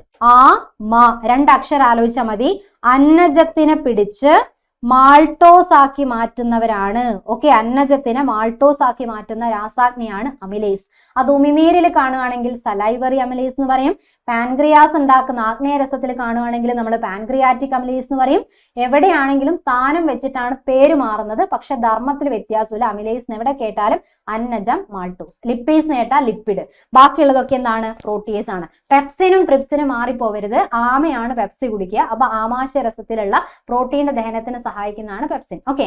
രണ്ടക്ഷരം ആലോചിച്ചാൽ മതി. അന്നജത്തിനെ പിടിച്ച് മാൾട്ടോസ് ആക്കി മാറ്റുന്നവരാണ്. ഓക്കെ, അന്നജത്തിനെ മാൾട്ടോസ് ആക്കി മാറ്റുന്ന രാസാഗ്നിയാണ് അമിലേസ്. അത് ഉമിനീരിൽ കാണുകയാണെങ്കിൽ സലൈവറി അമിലേസ് എന്ന് പറയും. പാൻക്രിയാസ് ഉണ്ടാക്കുന്ന ആഗ്നേയരസത്തിൽ കാണുകയാണെങ്കിൽ നമ്മൾ പാൻക്രിയാറ്റിക് അമിലേസ് എന്ന് പറയും. എവിടെയാണെങ്കിലും സ്ഥാനം വെച്ചിട്ടാണ് പേര് മാറുന്നത്. പക്ഷെ ധർമ്മത്തിൽ വ്യത്യാസമില്ല. അമിലേസ് എവിടെ കേട്ടാലും അന്നജം, മാൾട്ടോസ്. ലിപ്പേസ് കേട്ടാൽ ലിപ്പിഡ്. ബാക്കിയുള്ളതൊക്കെ എന്താണ്? പ്രോട്ടിയേസ് ആണ്. പെപ്സിനും ട്രിപ്സിനും മാറിപ്പോവരുത്. ആമയാണ് പെപ്സി കുടിക്കുക. അപ്പൊ ആമാശയരസത്തിലുള്ള പ്രോട്ടീന്റെ ദഹനത്തിന് സഹായിക്കുന്നതാണ് പെപ്സിൻ. ഓക്കെ,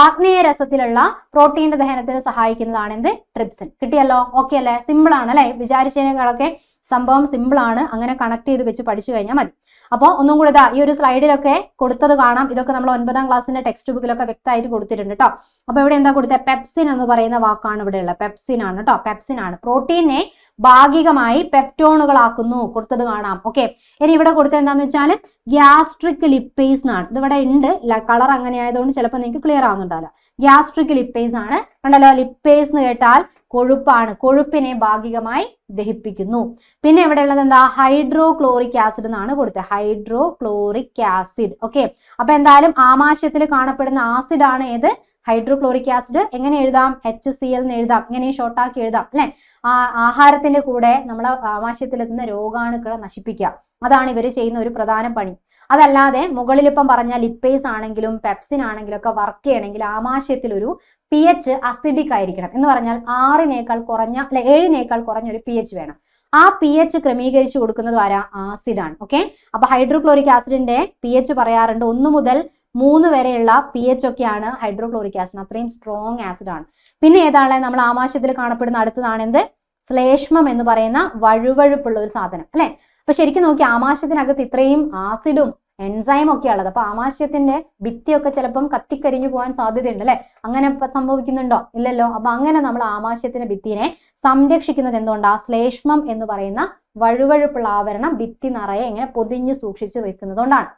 ആഗ്നേയരസത്തിലുള്ള പ്രോട്ടീന്റെ ദഹനത്തിന് സഹായിക്കുന്നതാണ് എന്ത്? ട്രിപ്സിൻ. കിട്ടിയല്ലോ? ഓക്കെ അല്ലെ? സിമ്പിൾ ആണ് അല്ലെ? വിചാരിച്ചതിനേക്കാളൊക്കെ സംഭവം സിമ്പിൾ ആണ്. അങ്ങനെ കണക്ട് ചെയ്ത് വെച്ച് പഠിച്ചു കഴിഞ്ഞാൽ മതി. അപ്പോൾ ഒന്നും കൂടി ഈ ഒരു സ്ലൈഡിലൊക്കെ കൊടുത്തത് കാണാം. ഇതൊക്കെ നമ്മൾ 9ാം ക്ലാസ്സിന്റെ ടെക്സ്റ്റ് ബുക്കിലൊക്കെ വ്യക്തമായിട്ട് കൊടുത്തിട്ടുണ്ട് കേട്ടോ. അപ്പൊ ഇവിടെ എന്താ കൊടുത്തത്? പെപ്സിൻ എന്ന് പറയുന്ന വാക്കാണ് ഇവിടെ ഉള്ളത്. പെപ്സിൻ ആണ് കേട്ടോ, പെപ്സിൻ ആണ്. പ്രോട്ടീനെ ഭാഗികമായി പെപ്റ്റോണുകളാക്കുന്നു, കൊടുത്തത് കാണാം. ഓക്കെ, ഇനി ഇവിടെ കൊടുത്തത് എന്താന്ന് വെച്ചാൽ ഗ്യാസ്ട്രിക് ലിപ്പേസ് എന്നാണ്. ഇത് ഇവിടെ ഉണ്ട്, കളർ അങ്ങനെ ആയതുകൊണ്ട് ചിലപ്പോൾ നിങ്ങൾക്ക് ക്ലിയർ ആവുന്നുണ്ടാവില്ല. ഗ്യാസ്ട്രിക് ലിപ്പേസ് ആണ്. കണ്ടല്ലോ, ലിപ്പേസ് എന്ന് കേട്ടാൽ കൊഴുപ്പാണ്. കൊഴുപ്പിനെ ഭാഗികമായി ദഹിപ്പിക്കുന്നു. പിന്നെ ഇവിടെ ഉള്ളത് എന്താ? ഹൈഡ്രോക്ലോറിക് ആസിഡ് എന്നാണ് കൊടുത്തത്. Hydrochloric acid. ഓക്കെ, അപ്പൊ എന്തായാലും ആമാശയത്തിൽ കാണപ്പെടുന്ന ആസിഡ് ആണ് ഏത്? Hydrochloric acid. എങ്ങനെ എഴുതാം? HCl എന്ന് എഴുതാം. ഇങ്ങനെ ഷോർട്ടാക്കി എഴുതാം അല്ലെ. ആഹാരത്തിന്റെ കൂടെ നമ്മൾ ആമാശയത്തിലെത്തുന്ന രോഗാണുക്കളെ നശിപ്പിക്കുക. അതാണ് ഇവർ ചെയ്യുന്ന ഒരു പ്രധാന പണി. അതല്ലാതെ മുകളിൽ ഇപ്പം പറഞ്ഞ ലിപ്പേസ് ആണെങ്കിലും പെപ്സിൻ ആണെങ്കിലും ഒക്കെ വർക്ക് ചെയ്യണമെങ്കിൽ ആമാശയത്തിൽ ഒരു pH അസിഡിക് ആയിരിക്കണം. എന്ന് പറഞ്ഞാൽ 6-നേക്കാൾ കുറഞ്ഞ 7-നേക്കാൾ കുറഞ്ഞ ഒരു pH വേണം. ആ pH ക്രമീകരിച്ചു കൊടുക്കുന്നത് ആരാ? ആസിഡാണ്. ഓക്കെ, അപ്പൊ ഹൈഡ്രോക്ലോറിക് ആസിഡിന്റെ pH പറയാറുണ്ട് 1 മുതൽ 3 വരെയുള്ള pH ഒക്കെയാണ് ഹൈഡ്രോക്ലോറിക് ആസിഡ്. അത്രയും സ്ട്രോങ് ആസിഡ് ആണ്. പിന്നെ ഏതാണ്? നമ്മൾ ആമാശയത്തിൽ കാണപ്പെടുന്ന അടുത്തതാണ് എന്ത്? ശ്ലേഷ്മം എന്ന് പറയുന്ന വഴുവഴുപ്പുള്ള ഒരു സാധനം അല്ലെ. അപ്പൊ ശരിക്കും നോക്കി ആമാശയത്തിനകത്ത് ഇത്രയും ആസിഡും എൻസൈം ഒക്കെ ഉള്ളത്. അപ്പൊ ആമാശയത്തിന്റെ ഭിത്തിയൊക്കെ ചിലപ്പം കത്തിക്കരിഞ്ഞു പോകാൻ സാധ്യതയുണ്ട് അല്ലെ. അങ്ങനെ സംഭവിക്കുന്നുണ്ടോ? ഇല്ലല്ലോ. അപ്പൊ അങ്ങനെ നമ്മൾ ആമാശയത്തിന്റെ ഭിത്തിനെ സംരക്ഷിക്കുന്നത് എന്തുകൊണ്ടാ? ശ്ലേഷ്മം എന്ന് പറയുന്ന വഴുവഴുപ്പുള്ള ആവരണം ഭിത്തി നിറയെ ഇങ്ങനെ പൊതിഞ്ഞ് സൂക്ഷിച്ചു വെക്കുന്നതുകൊണ്ടാണ്.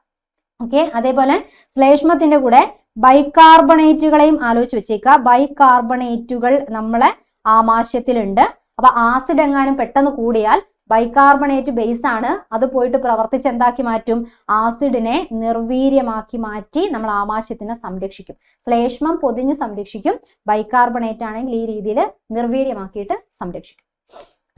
ഓക്കെ, അതേപോലെ ശ്ലേഷ്മത്തിന്റെ കൂടെ ബൈകാർബണേറ്റുകളെയും ആലോചിച്ച് വെച്ചേക്കുക. ബൈകാർബണേറ്റുകൾ നമ്മളെ ആമാശയത്തിലുണ്ട്. അപ്പൊ ആസിഡ് എങ്ങാനും പെട്ടെന്ന് കൂടിയാൽ ബൈകാർബണേറ്റ് ബേസ് ആണ്, അത് പോയിട്ട് പ്രവർത്തിച്ച് എന്താക്കി മാറ്റും? ആസിഡിനെ നിർവീര്യമാക്കി മാറ്റി നമ്മൾ ആമാശയത്തിനെ സംരക്ഷിക്കും. ശ്ലേഷ്മം പൊതിഞ്ഞ് സംരക്ഷിക്കും. ബൈകാർബണേറ്റ് ആണെങ്കിൽ ഈ രീതിയിൽ നിർവീര്യമാക്കിയിട്ട് സംരക്ഷിക്കും.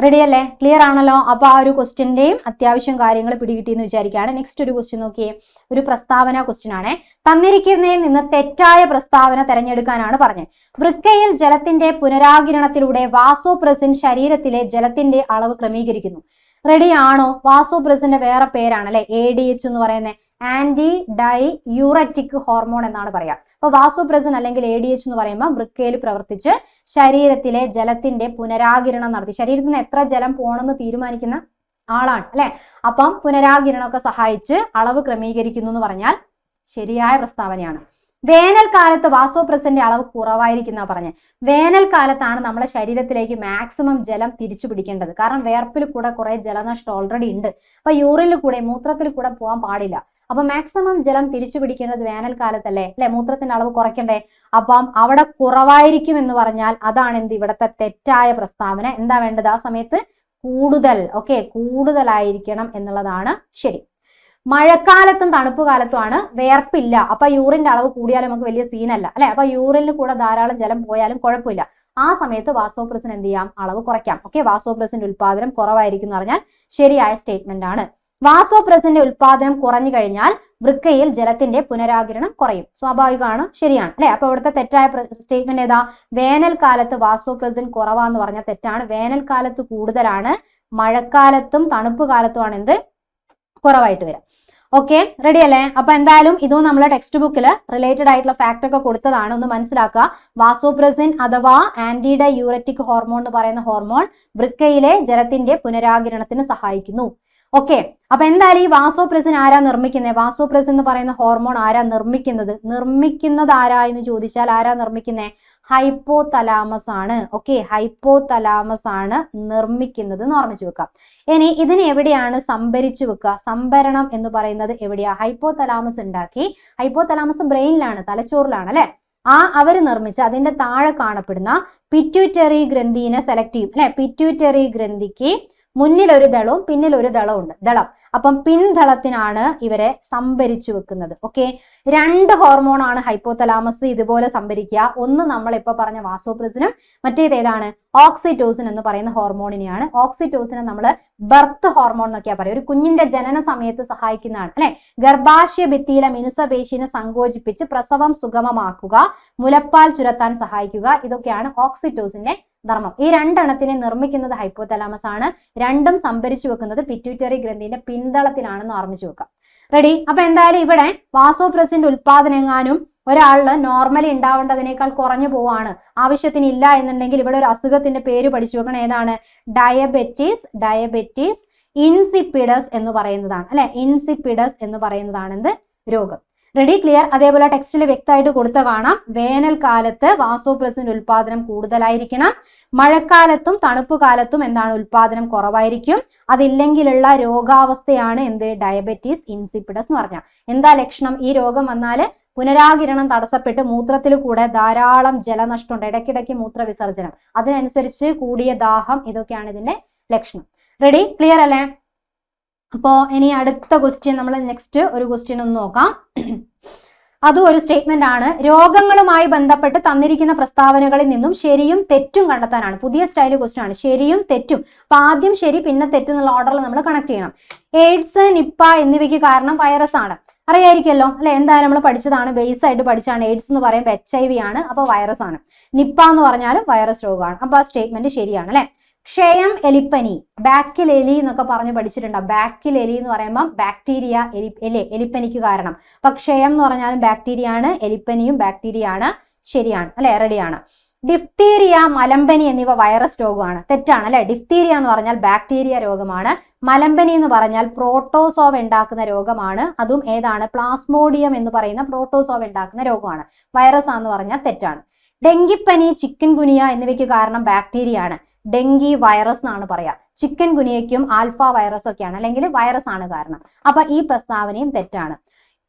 റെഡി അല്ലേ? ക്ലിയർ ആണല്ലോ? അപ്പൊ ആ ഒരു ക്വസ്റ്റ്യന്റെയും അത്യാവശ്യം കാര്യങ്ങൾ പിടികിട്ടിയെന്ന് വിചാരിക്കുകയാണ്. നെക്സ്റ്റ് ഒരു ക്വസ്റ്റ്യൻ നോക്കിയേ. ഒരു പ്രസ്താവന ക്വസ്റ്റ്യൻ ആണ്. തന്നിരിക്കുന്നതിൽ നിന്ന് തെറ്റായ പ്രസ്താവന തിരഞ്ഞെടുക്കാനാണ് പറഞ്ഞത്. വൃക്കയിൽ ജലത്തിന്റെ പുനരാകിരണത്തിലൂടെ വാസോപ്രസിൻ ശരീരത്തിലെ ജലത്തിന്റെ അളവ് ക്രമീകരിക്കുന്നു. റെഡി ആണോ? വാസോപ്രസിന്റെ വേറെ പേരാണ് അല്ലെ, ADH എന്ന് പറയുന്നത്. ആന്റി ഡൈ യൂററ്റിക് ഹോർമോൺ എന്നാണ് പറയാ. അപ്പൊ വാസോപ്രസിൻ അല്ലെങ്കിൽ ADH എന്ന് പറയുമ്പോൾ വൃക്കയിൽ പ്രവർത്തിച്ച് ശരീരത്തിലെ ജലത്തിന്റെ പുനരാകിരണം നടത്തി. ശരീരത്തിൽ നിന്ന് എത്ര ജലം പോകണമെന്ന് തീരുമാനിക്കുന്ന ആളാണ് അല്ലെ. അപ്പം പുനരാകിരണമൊക്കെ സഹായിച്ച് അളവ് ക്രമീകരിക്കുന്നു എന്ന് പറഞ്ഞാൽ ശരിയായ പ്രസ്താവനയാണ്. വേനൽക്കാലത്ത് വാസോപ്രസിന്റെ അളവ് കുറവായിരിക്കുന്ന പറഞ്ഞത്. വേനൽക്കാലത്താണ് നമ്മുടെ ശരീരത്തിലേക്ക് മാക്സിമം ജലം തിരിച്ചു പിടിക്കേണ്ടത്. കാരണം വേർപ്പിൽ കൂടെ കുറെ ജലനഷ്ടം ഓൾറെഡി ഉണ്ട്. അപ്പൊ യൂറിനിൽ കൂടെ മൂത്രത്തിൽ കൂടെ പോകാൻ പാടില്ല. അപ്പൊ മാക്സിമം ജലം തിരിച്ചു പിടിക്കേണ്ടത് വേനൽക്കാലത്തല്ലേ, അല്ലെ? മൂത്രത്തിന്റെ അളവ് കുറയ്ക്കണ്ടേ? അപ്പം അവിടെ കുറവായിരിക്കും എന്ന് പറഞ്ഞാൽ അതാണ് എന്ത് ഇവിടുത്തെ തെറ്റായ പ്രസ്താവന. എന്താ വേണ്ടത് ആ സമയത്ത്? കൂടുതൽ. ഓക്കെ, കൂടുതലായിരിക്കണം എന്നുള്ളതാണ് ശരി. മഴക്കാലത്തും തണുപ്പ് കാലത്തുമാണ് വിയർപ്പില്ല. അപ്പൊ യൂറിന്റെ അളവ് കൂടിയാലും നമുക്ക് വലിയ സീനല്ല, അല്ലെ? അപ്പൊ യൂറിനിൽ കൂടെ ധാരാളം ജലം പോയാലും കുഴപ്പമില്ല. ആ സമയത്ത് വാസോപ്രസിൻ എന്ത് ചെയ്യാം? അളവ് കുറയ്ക്കാം. ഓക്കെ, വാസോപ്രസിന്റെ ഉൽപാദനം കുറവായിരിക്കും എന്ന് പറഞ്ഞാൽ ശരിയായ സ്റ്റേറ്റ്മെന്റ് ആണ്. വാസോപ്രസിന്റെ ഉൽപാദനം കുറഞ്ഞു കഴിഞ്ഞാൽ വൃക്കയിൽ ജലത്തിന്റെ പുനരാകിരണം കുറയും. സ്വാഭാവികമാണ്, ശരിയാണ്, അല്ലെ? അപ്പൊ ഇവിടുത്തെ തെറ്റായ സ്റ്റേറ്റ്മെന്റ് ഏതാ? വേനൽക്കാലത്ത് വാസോപ്രസിൻ കുറവാന്ന് പറഞ്ഞാൽ തെറ്റാണ്. വേനൽക്കാലത്ത് കൂടുതലാണ്, മഴക്കാലത്തും തണുപ്പ് കാലത്തുമാണ് എന്ത് കുറവായിട്ട് വരാം. ഓക്കെ, റെഡി അല്ലേ? അപ്പൊ എന്തായാലും ഇതും നമ്മളെ ടെക്സ്റ്റ് ബുക്കിൽ റിലേറ്റഡ് ആയിട്ടുള്ള ഫാക്ട് ഒക്കെ കൊടുത്തതാണ്. ഒന്ന് മനസ്സിലാക്കുക. വാസോപ്രസിൻ അഥവാ ആന്റിഡയൂററ്റിക് ഹോർമോൺ എന്ന് പറയുന്ന ഹോർമോൺ വൃക്കയിലെ ജലത്തിന്റെ പുനരാകിരണത്തിന് സഹായിക്കുന്നു. ഓക്കെ, അപ്പൊ എന്തായാലും ഈ വാസോപ്രസിൻ ആരാ നിർമ്മിക്കുന്നത്? വാസോപ്രസിൻ എന്ന് പറയുന്ന ഹോർമോൺ ആരാ നിർമ്മിക്കുന്നത് ആരാ എന്ന് ചോദിച്ചാൽ ആരാ നിർമ്മിക്കുന്നത്? ഹൈപ്പോതലാമസ് ആണ്. ഓക്കെ, ഹൈപ്പോതലാമസ് ആണ് നിർമ്മിക്കുന്നത് എന്ന് ഓർമ്മിച്ചു വെക്കാം. ഇനി ഇതിനെ എവിടെയാണ് സംഭരിച്ചു വെക്കുക? സംഭരണം എന്ന് പറയുന്നത് എവിടെയാ? ഹൈപ്പോതലാമസ് ഉണ്ടാക്കി, ഹൈപ്പോതലാമസ് ബ്രെയിനിലാണ്, തലച്ചോറിലാണ്, അല്ലെ? അവര് നിർമ്മിച്ച് അതിന്റെ താഴെ കാണപ്പെടുന്ന പിറ്റ്യൂട്ടറി ഗ്രന്ഥിനെ സെലക്ട് ചെയ്യും, അല്ലെ? പിറ്റ്യൂട്ടറി ഗ്രന്ഥിക്ക് മുന്നിൽ ഒരു ദളവും പിന്നിൽ ഒരു ദളമുണ്ട്, ദളം. അപ്പം പിൻദളത്തിനാണ് ഇവരെ സംഭരിച്ചു വെക്കുന്നത്. ഓക്കെ, 2 ഹോർമോൺ ആണ് ഹൈപ്പോതലാമസ് ഇതുപോലെ സംഭരിക്കുക. ഒന്ന് നമ്മൾ ഇപ്പൊ പറഞ്ഞ വാസോപ്രസിനും, മറ്റേത് ഏതാണ്? ഓക്സിറ്റോസിൻ എന്ന് പറയുന്ന ഹോർമോണിനെയാണ്. ഓക്സിറ്റോസിനെ നമ്മൾ ബർത്ത് ഹോർമോൺ എന്നൊക്കെയാ പറയുക. ഒരു കുഞ്ഞിന്റെ ജനന സമയത്ത് സഹായിക്കുന്നതാണ്, അല്ലെ? ഗർഭാശയ ഭിത്തിയിലെ മിനുസപേശിനെ സങ്കോചിപ്പിച്ച് പ്രസവം സുഗമമാക്കുക, മുലപ്പാൽ ചുരത്താൻ സഹായിക്കുക, ഇതൊക്കെയാണ് ഓക്സിറ്റോസിന്റെ ധർമ്മം. ഈ 2 എണ്ണത്തിനെ നിർമ്മിക്കുന്നത് ഹൈപ്പോതലാമസ് ആണ്. 2ഉം സംഭരിച്ചു വെക്കുന്നത് പിറ്റ്യൂട്ടറി ഗ്രന്ഥിന്റെ പിന്തളത്തിലാണെന്ന് ഓർമ്മിച്ചു വെക്കാം. റെഡി? അപ്പൊ എന്തായാലും ഇവിടെ വാസോപ്രസിന്റെ ഉൽപാദനം എങ്ങാനും ഒരാളില് നോർമലി ഉണ്ടാവേണ്ടതിനേക്കാൾ കുറഞ്ഞു പോവാണ്, ആവശ്യത്തിന് ഇല്ല എന്നുണ്ടെങ്കിൽ ഇവിടെ ഒരു അസുഖത്തിന്റെ പേര് പഠിച്ചു വെക്കണം. ഏതാണ്? ഡയബറ്റിസ് ഇൻസിപ്പിഡസ് എന്ന് പറയുന്നതാണ്, അല്ലെ? ഇൻസിപ്പിഡസ് എന്ന് പറയുന്നതാണ് എന്ത് രോഗം. റെഡി? ക്ലിയർ? അതേപോലെ ടെക്സ്റ്റിൽ വ്യക്തമായിട്ട് കൊടുത്ത കാണാം. വേനൽക്കാലത്ത് വാസോപ്രസിന്റെ ഉൽപാദനം കൂടുതലായിരിക്കണം, മഴക്കാലത്തും തണുപ്പ് കാലത്തും എന്താണ് ഉൽപാദനം കുറവായിരിക്കും. അതില്ലെങ്കിലുള്ള രോഗാവസ്ഥയാണ് എന്ത്? ഡയബറ്റീസ് ഇൻസിപ്പിഡസ് എന്ന് പറഞ്ഞാൽ. എന്താ ലക്ഷണം? ഈ രോഗം വന്നാല് പുനരാകിരണം തടസ്സപ്പെട്ട് മൂത്രത്തിൽ കൂടെ ധാരാളം ജലനഷ്ടമുണ്ട്, ഇടയ്ക്കിടയ്ക്ക് മൂത്രവിസർജനം, അതിനനുസരിച്ച് കൂടിയ ദാഹം, ഇതൊക്കെയാണ് ഇതിന്റെ ലക്ഷണം. റെഡി? ക്ലിയർ അല്ലേ? അപ്പോ ഇനി അടുത്ത ക്വസ്റ്റ്യൻ, നമ്മൾ നെക്സ്റ്റ് ഒരു ക്വസ്റ്റ്യൻ ഒന്ന് നോക്കാം. അതും ഒരു സ്റ്റേറ്റ്മെന്റ് ആണ്. രോഗങ്ങളുമായി ബന്ധപ്പെട്ട് തന്നിരിക്കുന്ന പ്രസ്താവനകളിൽ നിന്നും ശരിയും തെറ്റും കണ്ടെത്താനാണ്. പുതിയ സ്റ്റൈല് ക്വസ്റ്റ്യൻ ആണ്. ശരിയും തെറ്റും. അപ്പൊ ആദ്യം ശരി പിന്നെ തെറ്റ് എന്നുള്ള ഓർഡറിൽ നമ്മൾ കണക്ട് ചെയ്യണം. എയ്ഡ്സ്, നിപ്പ എന്നിവയ്ക്ക് കാരണം വൈറസ് ആണ്. അറിയായിരിക്കല്ലോ, അല്ലെ? എന്തായാലും നമ്മൾ പഠിച്ചതാണ്, ബേസ് ആയിട്ട് പഠിച്ചാണ്. എയ്ഡ്സ് എന്ന് പറയുമ്പോൾ HIV ആണ്, അപ്പൊ വൈറസ് ആണ്. നിപ്പ എന്ന് പറഞ്ഞാലും വൈറസ് രോഗമാണ്. അപ്പൊ ആ സ്റ്റേറ്റ്മെന്റ് ശരിയാണ്, അല്ലെ? ക്ഷയം, എലിപ്പനി, ബാക്കിൽ എലി എന്നൊക്കെ പറഞ്ഞ് പഠിച്ചിട്ടുണ്ടാവും. ബാക്കിൽ എലി എന്ന് പറയുമ്പോൾ ബാക്ടീരിയ, എലിപ്പനിക്ക് കാരണം. അപ്പൊ ക്ഷയം എന്ന് പറഞ്ഞാലും ബാക്ടീരിയ ആണ്, എലിപ്പനിയും ബാക്ടീരിയ ആണ്. ശരിയാണ്, അല്ലെ? റെഡിയാണ്. ഡിഫ്തീരിയ, മലമ്പനി എന്നിവ വൈറസ് രോഗമാണ്. തെറ്റാണ്, അല്ലെ? ഡിഫ്തീരിയ എന്ന് പറഞ്ഞാൽ ബാക്ടീരിയ രോഗമാണ്. മലമ്പനി എന്ന് പറഞ്ഞാൽ പ്രോട്ടോസോവ ഉണ്ടാക്കുന്ന രോഗമാണ്. അതും ഏതാണ്? പ്ലാസ്മോഡിയം എന്ന് പറയുന്ന പ്രോട്ടോസോവ ഉണ്ടാക്കുന്ന രോഗമാണ്. വൈറസ് ആണെന്ന് പറഞ്ഞാൽ തെറ്റാണ്. ഡെങ്കിപ്പനി, ചിക്കൻ ഗുനിയ എന്നിവയ്ക്ക് കാരണം ബാക്ടീരിയ ആണ്. ഡെങ്കി വൈറസ് എന്നാണ് പറയാ. ചിക്കൻ ഗുനിയയ്ക്കും ആൽഫ വൈറസ് ഒക്കെയാണ്, അല്ലെങ്കിൽ വൈറസ് ആണ് കാരണം. അപ്പൊ ഈ പ്രസ്താവനയും തെറ്റാണ്.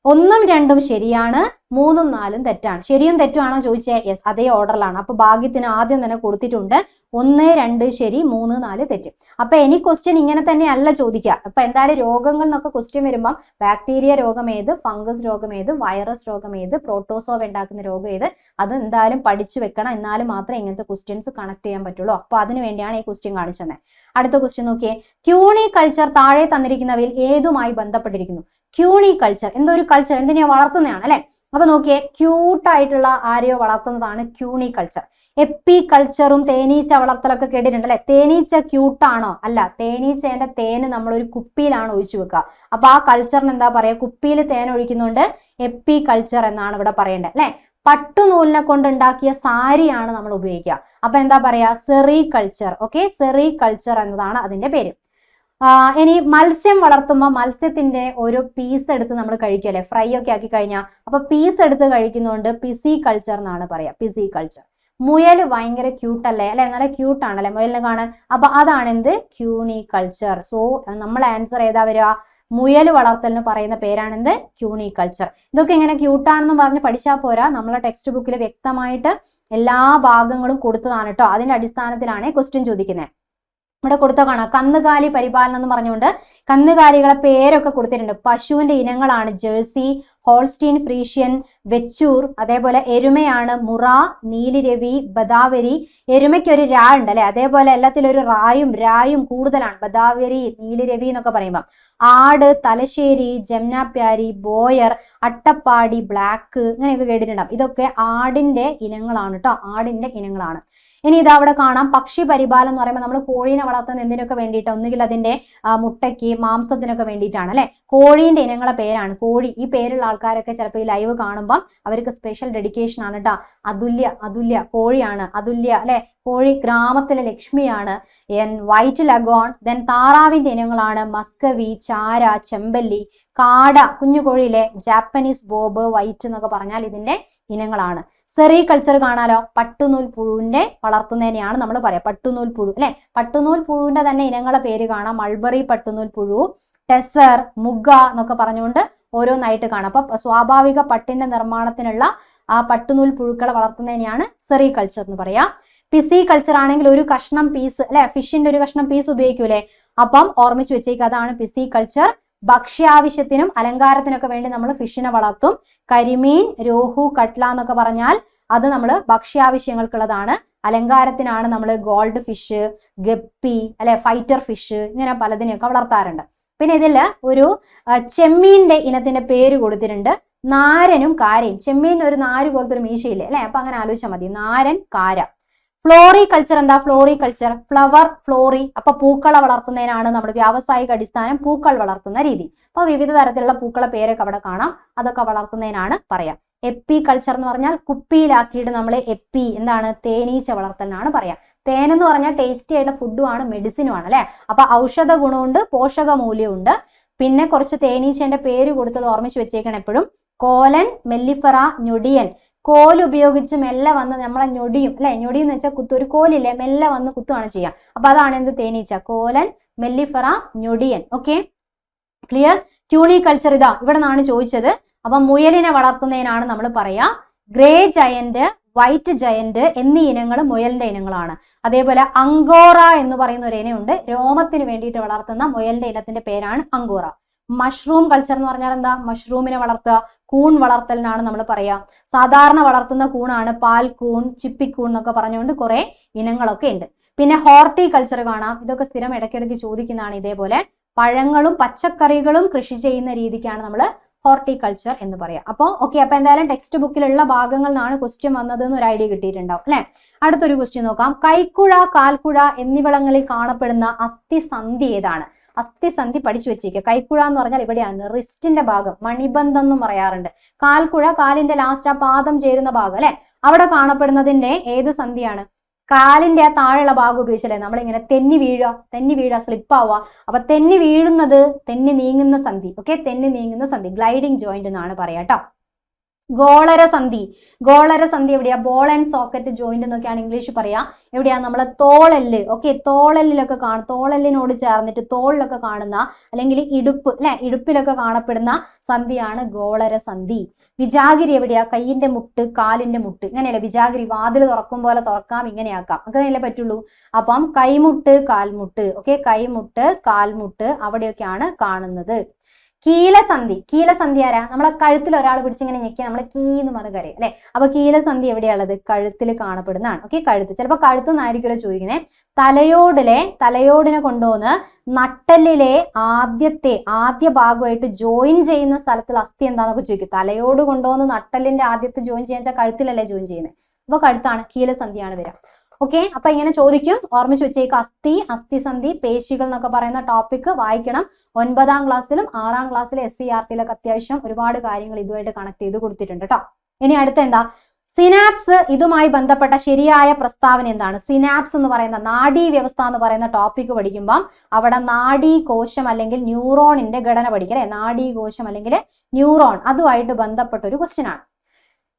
1ഉം 2ഉം ശരിയാണ്, 3ഉം 4ഉം തെറ്റാണ്. ശരിയും തെറ്റുമാണോ ചോദിച്ചാൽ യെസ്, അതേ ഓർഡറിലാണ്. അപ്പൊ ഭാഗ്യത്തിന് ആദ്യം തന്നെ കൊടുത്തിട്ടുണ്ട് 1, 2 ശരി, 3, 4 തെറ്റ്. അപ്പൊ ഇനി ക്വസ്റ്റ്യൻ ഇങ്ങനെ തന്നെ അല്ല ചോദിക്കുക. അപ്പൊ എന്തായാലും രോഗങ്ങൾ എന്നൊക്കെ ക്വസ്റ്റ്യൻ വരുമ്പോൾ ബാക്ടീരിയ രോഗം ഏത്, ഫംഗസ് രോഗം ഏത്, വൈറസ് രോഗം ഏത്, പ്രോട്ടോസോവ ഉണ്ടാക്കുന്ന രോഗം ഏത്, അത് എന്തായാലും പഠിച്ചു വെക്കണം. എന്നാലും മാത്രമേ ഇങ്ങനത്തെ ക്വസ്റ്റ്യൻസ് കണക്ട് ചെയ്യാൻ പറ്റുള്ളൂ. അപ്പൊ അതിന് വേണ്ടിയാണ് ഈ ക്വസ്റ്റ്യൻ കാണിച്ചത്. അടുത്ത ക്വസ്റ്റ്യൻ നോക്കിയേ. ക്യൂണി കൾച്ചർ താഴെ തന്നിരിക്കുന്നവയിൽ ഏതുമായി ബന്ധപ്പെട്ടിരിക്കുന്നു? ക്യൂണി കൾച്ചർ എന്തോ ഒരു കൾച്ചർ, എന്തിനാ വളർത്തുന്നതാണ്, അല്ലെ? അപ്പൊ നോക്കിയേ, ക്യൂട്ടായിട്ടുള്ള ആരെയോ വളർത്തുന്നതാണ് ക്യൂണി കൾച്ചർ. എപ്പി കൾച്ചറും തേനീച്ച വളർത്തലൊക്കെ കേട്ടിട്ടുണ്ട്, അല്ലെ? തേനീച്ച ക്യൂട്ടാണോ? അല്ല, തേനീച്ചേന്റെ തേന് നമ്മളൊരു കുപ്പിയിലാണ് ഒഴിച്ചു വെക്കുക. അപ്പൊ ആ കൾച്ചറിന് എന്താ പറയാ? കുപ്പിയിൽ തേൻ ഒഴിക്കുന്നുണ്ട് എപ്പി കൾച്ചർ എന്നാണ് ഇവിടെ പറയേണ്ടത്, അല്ലെ? പട്ടുനൂലിനെ കൊണ്ടുണ്ടാക്കിയ സാരിയാണ് നമ്മൾ ഉപയോഗിക്കുക. അപ്പൊ എന്താ പറയാ? സെറി കൾച്ചർ. ഓക്കെ, സെറി കൾച്ചർ എന്നതാണ് അതിന്റെ പേര്. ഇനി മത്സ്യം വളർത്തുമ്പോൾ മത്സ്യത്തിന്റെ ഒരു പീസ് എടുത്ത് നമ്മൾ കഴിക്കല്ലേ, ഫ്രൈ ഒക്കെ ആക്കി കഴിഞ്ഞാൽ. അപ്പൊ പീസ് എടുത്ത് കഴിക്കുന്നതുകൊണ്ട് പിസി കൾച്ചർ എന്നാണ് പറയാ, പിസി കൾച്ചർ. മുയൽ ഭയങ്കര ക്യൂട്ടല്ലേ, അല്ലെ? നല്ല ക്യൂട്ടാണല്ലേ മുയലിനെ കാണാൻ. അപ്പൊ അതാണ് എന്ത്? ക്യൂണി കൾച്ചർ. സോ നമ്മൾ ആൻസർ ഏതാ വരിക? മുയൽ വളർത്തലിന് പറയുന്ന പേരാണ് എന്ത്? ക്യൂണിക്കൾച്ചർ. ഇതൊക്കെ ഇങ്ങനെ ക്യൂട്ടാണെന്ന് പറഞ്ഞ് പഠിച്ചാൽ പോരാ, നമ്മളെ ടെക്സ്റ്റ് ബുക്കിൽ വ്യക്തമായിട്ട് എല്ലാ ഭാഗങ്ങളും കൊടുത്തതാണ് കേട്ടോ. അതിന്റെ അടിസ്ഥാനത്തിലാണ് ക്വസ്റ്റ്യൻ ചോദിക്കുന്നത്. ഇവിടെ കൊടുത്ത കാണാം, കന്നുകാലി പരിപാലനം എന്ന് പറഞ്ഞുകൊണ്ട് കന്നുകാലികളെ പേരൊക്കെ കൊടുത്തിട്ടുണ്ട്. പശുവിന്റെ ഇനങ്ങളാണ് ജേഴ്സി, ഹോൾസ്റ്റീൻ ഫ്രീഷ്യൻ, വെച്ചൂർ. അതേപോലെ എരുമയാണ് മുറ, നീലിരവി, ബദാവരി. എരുമയ്ക്ക് ഒരു രാ ഉണ്ട് അല്ലെ, അതേപോലെ എല്ലാത്തിലും ഒരു രായും കൂടുതലാണ്, ബദാവരി, നീലിരവി എന്നൊക്കെ പറയുമ്പോൾ. ആട് തലശ്ശേരി, ജംനാപ്യാരി, ബോയർ, അട്ടപ്പാടി, ബ്ലാക്ക്, ഇങ്ങനെയൊക്കെ കേട്ടിട്ടുണ്ടാവും. ഇതൊക്കെ ആടിന്റെ ഇനങ്ങളാണ് കേട്ടോ, ആടിന്റെ ഇനങ്ങളാണ്. ഇനി ഇത് അവിടെ കാണാം, പക്ഷി പരിപാലനം എന്ന് പറയുമ്പോൾ നമ്മൾ കോഴീനെ വളർത്തുന്ന എന്തിനൊക്കെ വേണ്ടിയിട്ട്? ഒന്നുകിൽ അതിന്റെ മുട്ടയ്ക്ക് മാംസത്തിനൊക്കെ വേണ്ടിയിട്ടാണ് അല്ലെ. കോഴീന്റെ ഇനങ്ങളെ പേരാണ് കോഴി. ഈ പേരുള്ള ആൾക്കാരൊക്കെ ചിലപ്പോൾ ഈ ലൈവ് കാണുമ്പോൾ അവർക്ക് സ്പെഷ്യൽ ഡെഡിക്കേഷൻ ആണ് കേട്ടോ. അതുല്യ കോഴിയാണ്, അതുല്യ അല്ലെ. കോഴി ഗ്രാമത്തിലെ ലക്ഷ്മിയാണ്. White leghorn. ദെൻ താറാവിന്റെ ഇനങ്ങളാണ് മസ്കവി, ചാര, ചെമ്പല്ലി. കാട, കുഞ്ഞു കോഴിയിലെ ജാപ്പനീസ് ബോബ്, വൈറ്റ് എന്നൊക്കെ പറഞ്ഞാൽ ഇതിന്റെ ഇനങ്ങളാണ്. സെറികൾച്ചർ കാണാലോ, പട്ടുനൂൽ പുഴുവിന്റെ വളർത്തുന്നതിനെയാണ് നമ്മൾ പറയാം പട്ടുനൂൽ പുഴു അല്ലെ. പട്ടുനൂൽ പുഴുവിന്റെ തന്നെ ഇനങ്ങളെ പേര് കാണാം, മൾബറി പട്ടുനൂൽ പുഴു, ടെസർ, മുഗ എന്നൊക്കെ പറഞ്ഞുകൊണ്ട് ഓരോന്നായിട്ട് കാണാം. അപ്പൊ സ്വാഭാവിക പട്ടിന്റെ നിർമ്മാണത്തിനുള്ള ആ പട്ടുനൂൽ പുഴുക്കളെ വളർത്തുന്നതിനെയാണ് സെറികൾച്ചർ എന്ന് പറയാം. പിസി കൾച്ചർ ആണെങ്കിൽ ഒരു കഷ്ണം പീസ് അല്ലെ, ഫിഷിന്റെ ഒരു കഷ്ണം പീസ് ഉപയോഗിക്കൂലേ, അപ്പം ഓർമ്മിച്ച് വെച്ചേക്ക്, അതാണ് പിസി കൾച്ചർ. ഭക്ഷ്യാവശ്യത്തിനും അലങ്കാരത്തിനൊക്കെ വേണ്ടി നമ്മൾ ഫിഷിനെ വളർത്തും. കരിമീൻ, രോഹു, കട്ട്ല എന്നൊക്കെ പറഞ്ഞാൽ അത് നമ്മൾ ഭക്ഷ്യാവശ്യങ്ങൾക്കുള്ളതാണ്. അലങ്കാരത്തിനാണ് നമ്മൾ ഗോൾഡ് ഫിഷ്, ഗപ്പി അല്ലെ, ഫൈറ്റർ ഫിഷ്, ഇങ്ങനെ പലതിനെയൊക്കെ വളർത്താറുണ്ട്. പിന്നെ ഇതിൽ ഒരു ചെമ്മീന്റെ ഇനത്തിന്റെ പേര് കൊടുത്തിട്ടുണ്ട്, നാരനും കാരയും. ചെമ്മീൻ ഒരു നാര് പോലത്തെ ഒരു മീശയില്ലേ അല്ലെ, അപ്പൊ അങ്ങനെ ആലോചിച്ചാൽ മതി, നാരൻ, കാര. ഫ്ലോറികൾച്ചർ എന്താ? ഫ്ലോറികൾച്ചർ ഫ്ലവർ, ഫ്ലോറി. അപ്പൊ പൂക്കളെ വളർത്തുന്നതിനാണ് നമ്മൾ വ്യാവസായിക അടിസ്ഥാനം പൂക്കൾ വളർത്തുന്ന രീതി. അപ്പൊ വിവിധ തരത്തിലുള്ള പൂക്കളെ പേരൊക്കെ അവിടെ കാണാം, അതൊക്കെ വളർത്തുന്നതിനാണ് പറയാം. എപ്പി കൾച്ചർ എന്ന് പറഞ്ഞാൽ കുപ്പിയിലാക്കിയിട്ട് നമ്മൾ എപ്പി എന്താണ്? തേനീച്ച വളർത്തലിനാണ് പറയാം. തേൻ എന്ന് പറഞ്ഞാൽ ടേസ്റ്റി ആയിട്ടുള്ള ഫുഡുമാണ്, മെഡിസിനുമാണ് അല്ലെ. അപ്പൊ ഔഷധ ഗുണമുണ്ട്, പോഷക മൂല്യമുണ്ട്. പിന്നെ കുറച്ച് തേനീച്ചന്റെ പേര് കൊടുത്തത് ഓർമ്മിച്ച് വെച്ചേക്കണം എപ്പോഴും. കോലൻ, മെല്ലിഫറ, ഞൊടിയൻ. കോൽ ഉപയോഗിച്ച് മെല്ലെ വന്ന് നമ്മളെ ഞൊടിയും അല്ലെ, ഞൊടി എന്ന് വെച്ചാൽ കുത്തു, ഒരു കോലില്ലേ മെല്ലെ വന്ന് കുത്തുകയാണ് ചെയ്യുക. അപ്പൊ അതാണ് എന്ത്? തേനീച്ച. കോലൻ, മെല്ലിഫറ, ഞൊടിയൻ. Okay, clear. ക്യൂണിക്കൾച്ചർ ഇതാ ഇവിടെ നിന്നാണ് ചോദിച്ചത്. അപ്പൊ മുയലിനെ വളർത്തുന്നതിനാണ് നമ്മൾ പറയാ ഗ്രേ ജയന്റ്, വൈറ്റ് ജയന്റ് എന്നീ ഇനങ്ങൾ മുയലിന്റെ ഇനങ്ങളാണ്. അതേപോലെ അങ്കോറ എന്ന് പറയുന്ന ഒരു ഇനമുണ്ട്, രോമത്തിന് വേണ്ടിയിട്ട് വളർത്തുന്ന മുയലിന്റെ ഇനത്തിന്റെ പേരാണ് അങ്കോറ. മഷ്റൂം കൾച്ചർ എന്ന് പറഞ്ഞാൽ എന്താ? മഷ്റൂമിനെ വളർത്തുക, കൂൺ വളർത്തലിനാണ് നമ്മൾ പറയാ. സാധാരണ വളർത്തുന്ന കൂണാണ് പാൽക്കൂൺ, ചിപ്പിക്കൂൺ എന്നൊക്കെ പറഞ്ഞുകൊണ്ട് കുറെ ഇനങ്ങളൊക്കെ ഉണ്ട്. പിന്നെ ഹോർട്ടികൾച്ചർ കാണാം, ഇതൊക്കെ സ്ഥിരം ഇടയ്ക്കിടയ്ക്ക് ചോദിക്കുന്നതാണ്. ഇതേപോലെ പഴങ്ങളും പച്ചക്കറികളും കൃഷി ചെയ്യുന്ന രീതിക്കാണ് നമ്മൾ ഹോർട്ടികൾച്ചർ എന്ന് പറയാം. അപ്പോൾ ഓക്കെ, അപ്പൊ എന്തായാലും ടെക്സ്റ്റ് ബുക്കിലുള്ള ഭാഗങ്ങളിൽ നിന്നാണ് ക്വസ്റ്റ്യൻ വന്നത് എന്ന് ഒരു ഐഡിയ കിട്ടിയിട്ടുണ്ടാവും അല്ലെ. അടുത്തൊരു ക്വസ്റ്റ്യൻ നോക്കാം. കൈക്കുഴ, കാൽക്കുഴ എന്നിവിടങ്ങളിൽ കാണപ്പെടുന്ന അസ്ഥിസന്ധി ഏതാണ്? അസ്ഥിസന്ധി പഠിച്ചു വെച്ചേക്കുക. കൈക്കുഴ എന്ന് പറഞ്ഞാൽ ഇവിടെയാണ്, റിസ്റ്റിന്റെ ഭാഗം, മണിബന്ധം എന്നും പറയാറുണ്ട്. കാൽക്കുഴ കാലിന്റെ ലാസ്റ്റ് ആ പാദം ചേരുന്ന ഭാഗം അല്ലെ, അവിടെ കാണപ്പെടുന്നതിന്റെ ഏത് സന്ധിയാണ്? കാലിന്റെ ആ താഴെയുള്ള ഭാഗം ഉപയോഗിച്ചല്ലേ നമ്മളിങ്ങനെ തെന്നി വീഴുക, സ്ലിപ്പ് ആവുക. അപ്പൊ തെന്നി വീഴുന്നത് തെന്നി നീങ്ങുന്ന സന്ധി. ഓക്കെ, തെന്നി നീങ്ങുന്ന സന്ധി, ഗ്ലൈഡിങ് ജോയിന്റ് എന്നാണ് പറയാ കേട്ടോ. ഗോളരസന്ധി എവിടെയാ? ബോൾ ആൻഡ് സോക്കറ്റ് ജോയിന്റ് എന്നൊക്കെയാണ് ഇംഗ്ലീഷ് പറയാ. എവിടെയാ? നമ്മളെ തോളെല്ല്. ഓക്കെ, തോളെല്ലിലൊക്കെ തോളെല്ലിനോട് ചേർന്നിട്ട് തോളിലൊക്കെ കാണുന്ന, അല്ലെങ്കിൽ ഇടുപ്പ് അല്ലെ, ഇടുപ്പിലൊക്കെ കാണപ്പെടുന്ന സന്ധിയാണ് ഗോളരസന്ധി. വിജാഗിരി എവിടെയാ? കൈയിന്റെ മുട്ട്, കാലിന്റെ മുട്ട്, ഇങ്ങനെയല്ലേ വിജാഗിരി? വാതിൽ തുറക്കും പോലെ തുറക്കാം, ഇങ്ങനെയാക്കാം, അങ്ങനെയല്ലേ പറ്റുള്ളൂ. അപ്പം കൈമുട്ട്, കാൽമുട്ട്. ഓക്കെ, കൈമുട്ട്, കാൽമുട്ട് അവിടെയൊക്കെയാണ് കാണുന്നത്. കീലസന്ധി ആരാ? നമ്മളെ കഴുത്തിൽ ഒരാൾ പിടിച്ചിങ്ങനെ ഞെക്കിയ നമ്മളെ കീ എന്ന് പറഞ്ഞ കരയും അല്ലെ. അപ്പൊ കീലസന്ധി എവിടെയുള്ളത്? കഴുത്തിൽ കാണപ്പെടുന്നതാണ്. ഓക്കെ, കഴുത്ത്. ചിലപ്പോൾ കഴുത്ത് നിന്നായിരിക്കുമല്ലോ ചോദിക്കുന്നത്. തലയോടിനെ കൊണ്ടുവന്ന് നട്ടെല്ലിലെ ആദ്യ ഭാഗമായിട്ട് ജോയിൻ ചെയ്യുന്ന സ്ഥലത്തിൽ അസ്ഥി എന്താന്നൊക്കെ ചോദിക്കും. തലയോട് കൊണ്ടുവന്ന് നട്ടെല്ലിന്റെ ആദ്യത്തെ ജോയിൻ ചെയ്യാൻ കഴുത്തിലല്ലേ ജോയിൻ ചെയ്യുന്നത്. അപ്പൊ കഴുത്താണ്, കീലസന്ധിയാണ് വരിക. ഓക്കെ, അപ്പൊ ഇങ്ങനെ ചോദിക്കും, ഓർമ്മിച്ച് വെച്ചേക്ക്. അസ്ഥിസന്ധി, പേശികൾ എന്നൊക്കെ പറയുന്ന ടോപ്പിക് വായിക്കണം. 9ാം ക്ലാസ്സിലും 6ാം ക്ലാസ്സിലെ SCERT-ലൊക്കെ അത്യാവശ്യം ഒരുപാട് കാര്യങ്ങൾ ഇതുമായിട്ട് കണക്ട് ചെയ്ത് കൊടുത്തിട്ടുണ്ട് കേട്ടോ. ഇനി അടുത്ത എന്താ? സിനാപ്സ്. ഇതുമായി ബന്ധപ്പെട്ട ശരിയായ പ്രസ്താവന എന്താണ്? സിനാപ്സ് എന്ന് പറയുന്ന നാഡീ വ്യവസ്ഥ എന്ന് പറയുന്ന ടോപ്പിക് പഠിക്കുമ്പോൾ അവിടെ നാഡീകോശം അല്ലെങ്കിൽ ന്യൂറോണിന്റെ ഘടന പഠിക്കുക അല്ലെ. നാഡീകോശം അല്ലെങ്കിൽ ന്യൂറോൺ, അതുമായിട്ട് ബന്ധപ്പെട്ട ഒരു ക്വസ്റ്റ്യൻ ആണ്.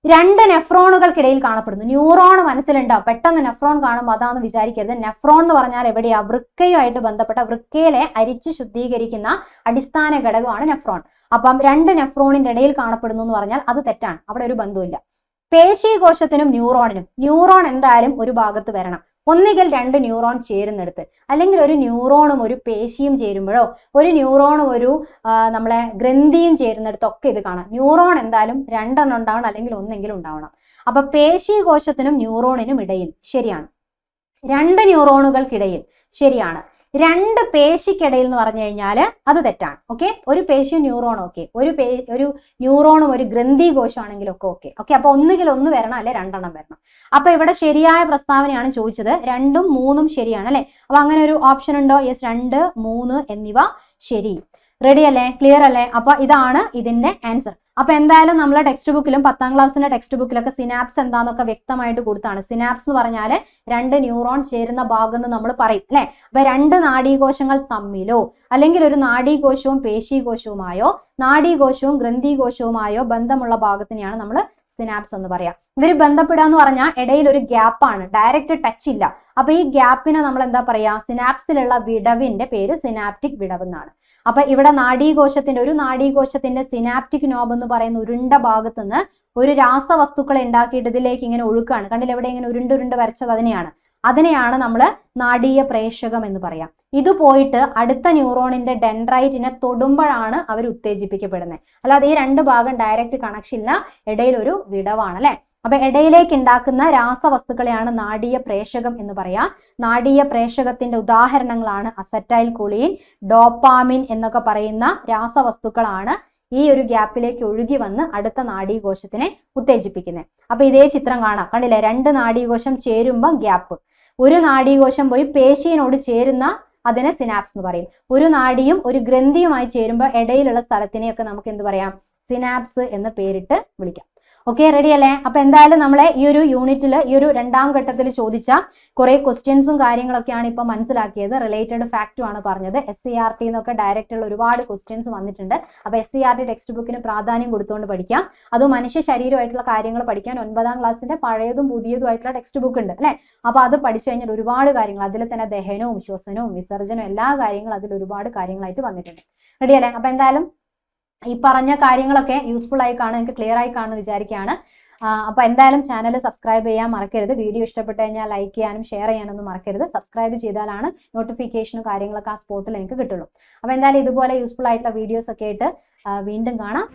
രണ്ട് നെഫ്രോണുകൾക്കിടയിൽ കാണപ്പെടുന്നു. ന്യൂറോൺ മനസ്സിലുണ്ടാവും, പെട്ടെന്ന് നെഫ്രോൺ കാണുമ്പോൾ അതാണെന്ന് വിചാരിക്കരുത്. നെഫ്രോൺ എന്ന് പറഞ്ഞാൽ എവിടെയാ? വൃക്കയുമായിട്ട് ബന്ധപ്പെട്ട, വൃക്കയിലെ അരിച്ച് ശുദ്ധീകരിക്കുന്ന അടിസ്ഥാന ഘടകമാണ് നെഫ്രോൺ. അപ്പം രണ്ട് നെഫ്രോണിന്റെ ഇടയിൽ കാണപ്പെടുന്നു എന്ന് പറഞ്ഞാൽ അത് തെറ്റാണ്, അവിടെ ഒരു ബന്ധമില്ല. പേശീകോശത്തിനും ന്യൂറോണിനും, ന്യൂറോൺ എന്തായാലും ഒരു ഭാഗത്ത് വരണം. ഒന്നുകിൽ രണ്ട് ന്യൂറോൺ ചേരുന്നിടത്ത്, അല്ലെങ്കിൽ ഒരു ന്യൂറോണും ഒരു പേശിയും ചേരുമ്പോഴോ ഒരു ന്യൂറോണും ഒരു നമ്മളെ ഗ്രന്ഥിയും ചേരുന്നിടത്തൊക്കെ ഇത് കാണാം. ന്യൂറോൺ എന്തായാലും രണ്ടെണ്ണം ഉണ്ടാവണം, അല്ലെങ്കിൽ ഒന്നെങ്കിലും ഉണ്ടാവണം. അപ്പൊ പേശീകോശത്തിനും ന്യൂറോണിനും ഇടയിൽ ശരിയാണ്. രണ്ട് ന്യൂറോണുകൾക്കിടയിൽ ശരിയാണ്. രണ്ട് പേശിക്കിടയിൽ എന്ന് പറഞ്ഞു കഴിഞ്ഞാൽ അത് തെറ്റാണ്. ഓക്കെ, ഒരു പേശിയും ന്യൂറോണും ഓക്കെ, ഒരു ന്യൂറോണും ഒരു ഗ്രന്ഥി കോശമാണെങ്കിലും ഒക്കെ ഓക്കെ. ഓക്കെ, അപ്പൊ ഒന്നുകിൽ ഒന്ന് വരണം, അല്ലെ രണ്ടെണ്ണം വരണം. അപ്പൊ ഇവിടെ ശരിയായ പ്രസ്താവനയാണ് ചോദിച്ചത്. 2ഉം 3ഉം ശരിയാണ് അല്ലെ. അപ്പൊ അങ്ങനെ ഒരു ഓപ്ഷൻ ഉണ്ടോ? യെസ്, 2, 3 എന്നിവ ശരി. റെഡി അല്ലേ? ക്ലിയർ അല്ലേ? അപ്പൊ ഇതാണ് ഇതിന്റെ ആൻസർ. അപ്പൊ എന്തായാലും നമ്മളെ ടെക്സ്റ്റ് ബുക്കിലും 10ാം ക്ലാസ്സിന്റെ ടെക്സ്റ്റ് ബുക്കിലൊക്കെ സിനാപ്സ് എന്താന്നൊക്കെ വ്യക്തമായിട്ട് കൊടുത്താണ്. സിനാപ്സ് എന്ന് പറഞ്ഞാൽ രണ്ട് ന്യൂറോൺ ചേരുന്ന ഭാഗം എന്ന് നമ്മൾ പറയും അല്ലെ. അപ്പൊ രണ്ട് നാഡീകോശങ്ങൾ തമ്മിലോ അല്ലെങ്കിൽ ഒരു നാഡീകോശവും പേശീകോശവുമായോ നാഡീകോശവും ഗ്രന്ഥികോശവുമായോ ബന്ധമുള്ള ഭാഗത്തിനെയാണ് നമ്മൾ സിനാപ്സ് എന്ന് പറയാം. ഇവർ ബന്ധപ്പെടുക എന്ന് പറഞ്ഞാൽ ഇടയിൽ ഒരു ഗ്യാപ്പാണ്, ഡയറക്റ്റ് ടച്ച് ഇല്ല. അപ്പൊ ഈ ഗ്യാപ്പിനെ നമ്മൾ എന്താ പറയാ? സിനാപ്സിലുള്ള വിടവിന്റെ പേര് സിനാപ്റ്റിക് വിടവ് എന്നാണ്. അപ്പൊ ഇവിടെ ഒരു നാഡീകോശത്തിന്റെ സിനാപ്റ്റിക് നോബ് എന്ന് പറയുന്ന ഉരുണ്ട ഭാഗത്ത് നിന്ന് ഒരു രാസവസ്തുക്കളെ ഉണ്ടാക്കിയിട്ട് ഇതിലേക്ക് ഇങ്ങനെ ഒഴുക്കാണ്. കണ്ടില്ല, എവിടെ ഇങ്ങനെ ഉരുണ്ട് വരച്ചത് അതിനെയാണ് നമ്മൾ നാഡീയ പ്രേഷകം എന്ന് പറയാം. ഇത് പോയിട്ട് അടുത്ത ന്യൂറോണിന്റെ ഡെൻഡ്രൈറ്റിനെ തൊടുമ്പോഴാണ് അവർ ഉത്തേജിപ്പിക്കപ്പെടുന്നത്. അല്ലാതെ ഈ രണ്ട് ഭാഗം ഡയറക്റ്റ് കണക്ഷൻ ഇല്ല, ഇടയിൽ ഒരു വിടവാണ് അല്ലെ. അപ്പൊ ഇടയിലേക്ക് ഉണ്ടാക്കുന്ന രാസവസ്തുക്കളെയാണ് നാഡീയ പ്രേഷകം എന്ന് പറയാം. നാഡീയ പ്രേഷകത്തിന്റെ ഉദാഹരണങ്ങളാണ് അസറ്റൈൽ കൊളീൻ, ഡോപ്പാമിൻ എന്നൊക്കെ പറയുന്ന രാസവസ്തുക്കളാണ് ഈ ഒരു ഗ്യാപ്പിലേക്ക് ഒഴുകി വന്ന് അടുത്ത നാഡീകോശത്തിനെ ഉത്തേജിപ്പിക്കുന്നത്. അപ്പൊ ഇതേ ചിത്രം കാണാം, കണ്ടില്ലേ? രണ്ട് നാഡീകോശം ചേരുമ്പോൾ ഗ്യാപ്പ്. ഒരു നാഡീകോശം പോയി പേശിയോട് ചേരുന്ന അതിനെ സിനാപ്സ് എന്ന് പറയും. ഒരു നാഡിയും ഒരു ഗ്രന്ഥിയുമായി ചേരുമ്പോൾ ഇടയിലുള്ള സ്ഥലത്തിനെയൊക്കെ നമുക്ക് എന്ത് പറയാം? സിനാപ്സ് എന്ന് പേരിട്ട് വിളിക്കാം. ഓക്കെ, റെഡി അല്ലേ? അപ്പൊ എന്തായാലും നമ്മളെ ഈ ഒരു യൂണിറ്റിൽ ഈ ഒരു 2ാം ഘട്ടത്തിൽ ചോദിച്ച കുറെ ക്വസ്റ്റ്യൻസും കാര്യങ്ങളൊക്കെയാണ് ഇപ്പൊ മനസ്സിലാക്കിയത്. റിലേറ്റഡ് ഫാക്റ്റും ആണ് പറഞ്ഞത്. SCERT എന്നൊക്കെ ഡയറക്റ്റ് ഉള്ള ഒരുപാട് ക്വസ്റ്റ്യൻസ് വന്നിട്ടുണ്ട്. അപ്പൊ SCERT ടെക്സ്റ്റ് ബുക്കിന് പ്രാധാന്യം കൊടുത്തുകൊണ്ട് പഠിക്കാം. അത് മനുഷ്യ ശരീരമായിട്ടുള്ള കാര്യങ്ങൾ പഠിക്കാൻ 9ാം ക്ലാസ്സിന്റെ പഴയതും പുതിയതുമായിട്ടുള്ള ടെക്സ്റ്റ് ബുക്ക് ഉണ്ട് അല്ലെ. അപ്പൊ അത് പഠിച്ചു കഴിഞ്ഞാൽ ഒരുപാട് കാര്യങ്ങൾ, അതിൽ തന്നെ ദഹനവും ശ്വസനവും വിസർജനവും എല്ലാ കാര്യങ്ങളും അതിൽ ഒരുപാട് കാര്യങ്ങളായിട്ട് വന്നിട്ടുണ്ട്. റെഡി അല്ലേ? അപ്പൊ എന്തായാലും ഈ പറഞ്ഞ കാര്യങ്ങളൊക്കെ യൂസ്ഫുൾ ആയി കാണും, എനിക്ക് ക്ലിയർ ആയി കാണുമെന്ന് വിചാരിക്കുകയാണ്. അപ്പൊ എന്തായാലും ചാനൽ സബ്സ്ക്രൈബ് ചെയ്യാൻ മറക്കരുത്. വീഡിയോ ഇഷ്ടപ്പെട്ട് കഴിഞ്ഞാൽ ലൈക്ക് ചെയ്യാനും ഷെയർ ചെയ്യാനൊന്നും മറക്കരുത്. സബ്സ്ക്രൈബ് ചെയ്താലാണ് നോട്ടിഫിക്കേഷനും കാര്യങ്ങളൊക്കെ ആ സ്പോട്ടിൽ എനിക്ക് കിട്ടുള്ളൂ. അപ്പൊ എന്തായാലും ഇതുപോലെ യൂസ്ഫുൾ ആയിട്ടുള്ള വീഡിയോസ് ഒക്കെ ആയിട്ട് വീണ്ടും കാണാം.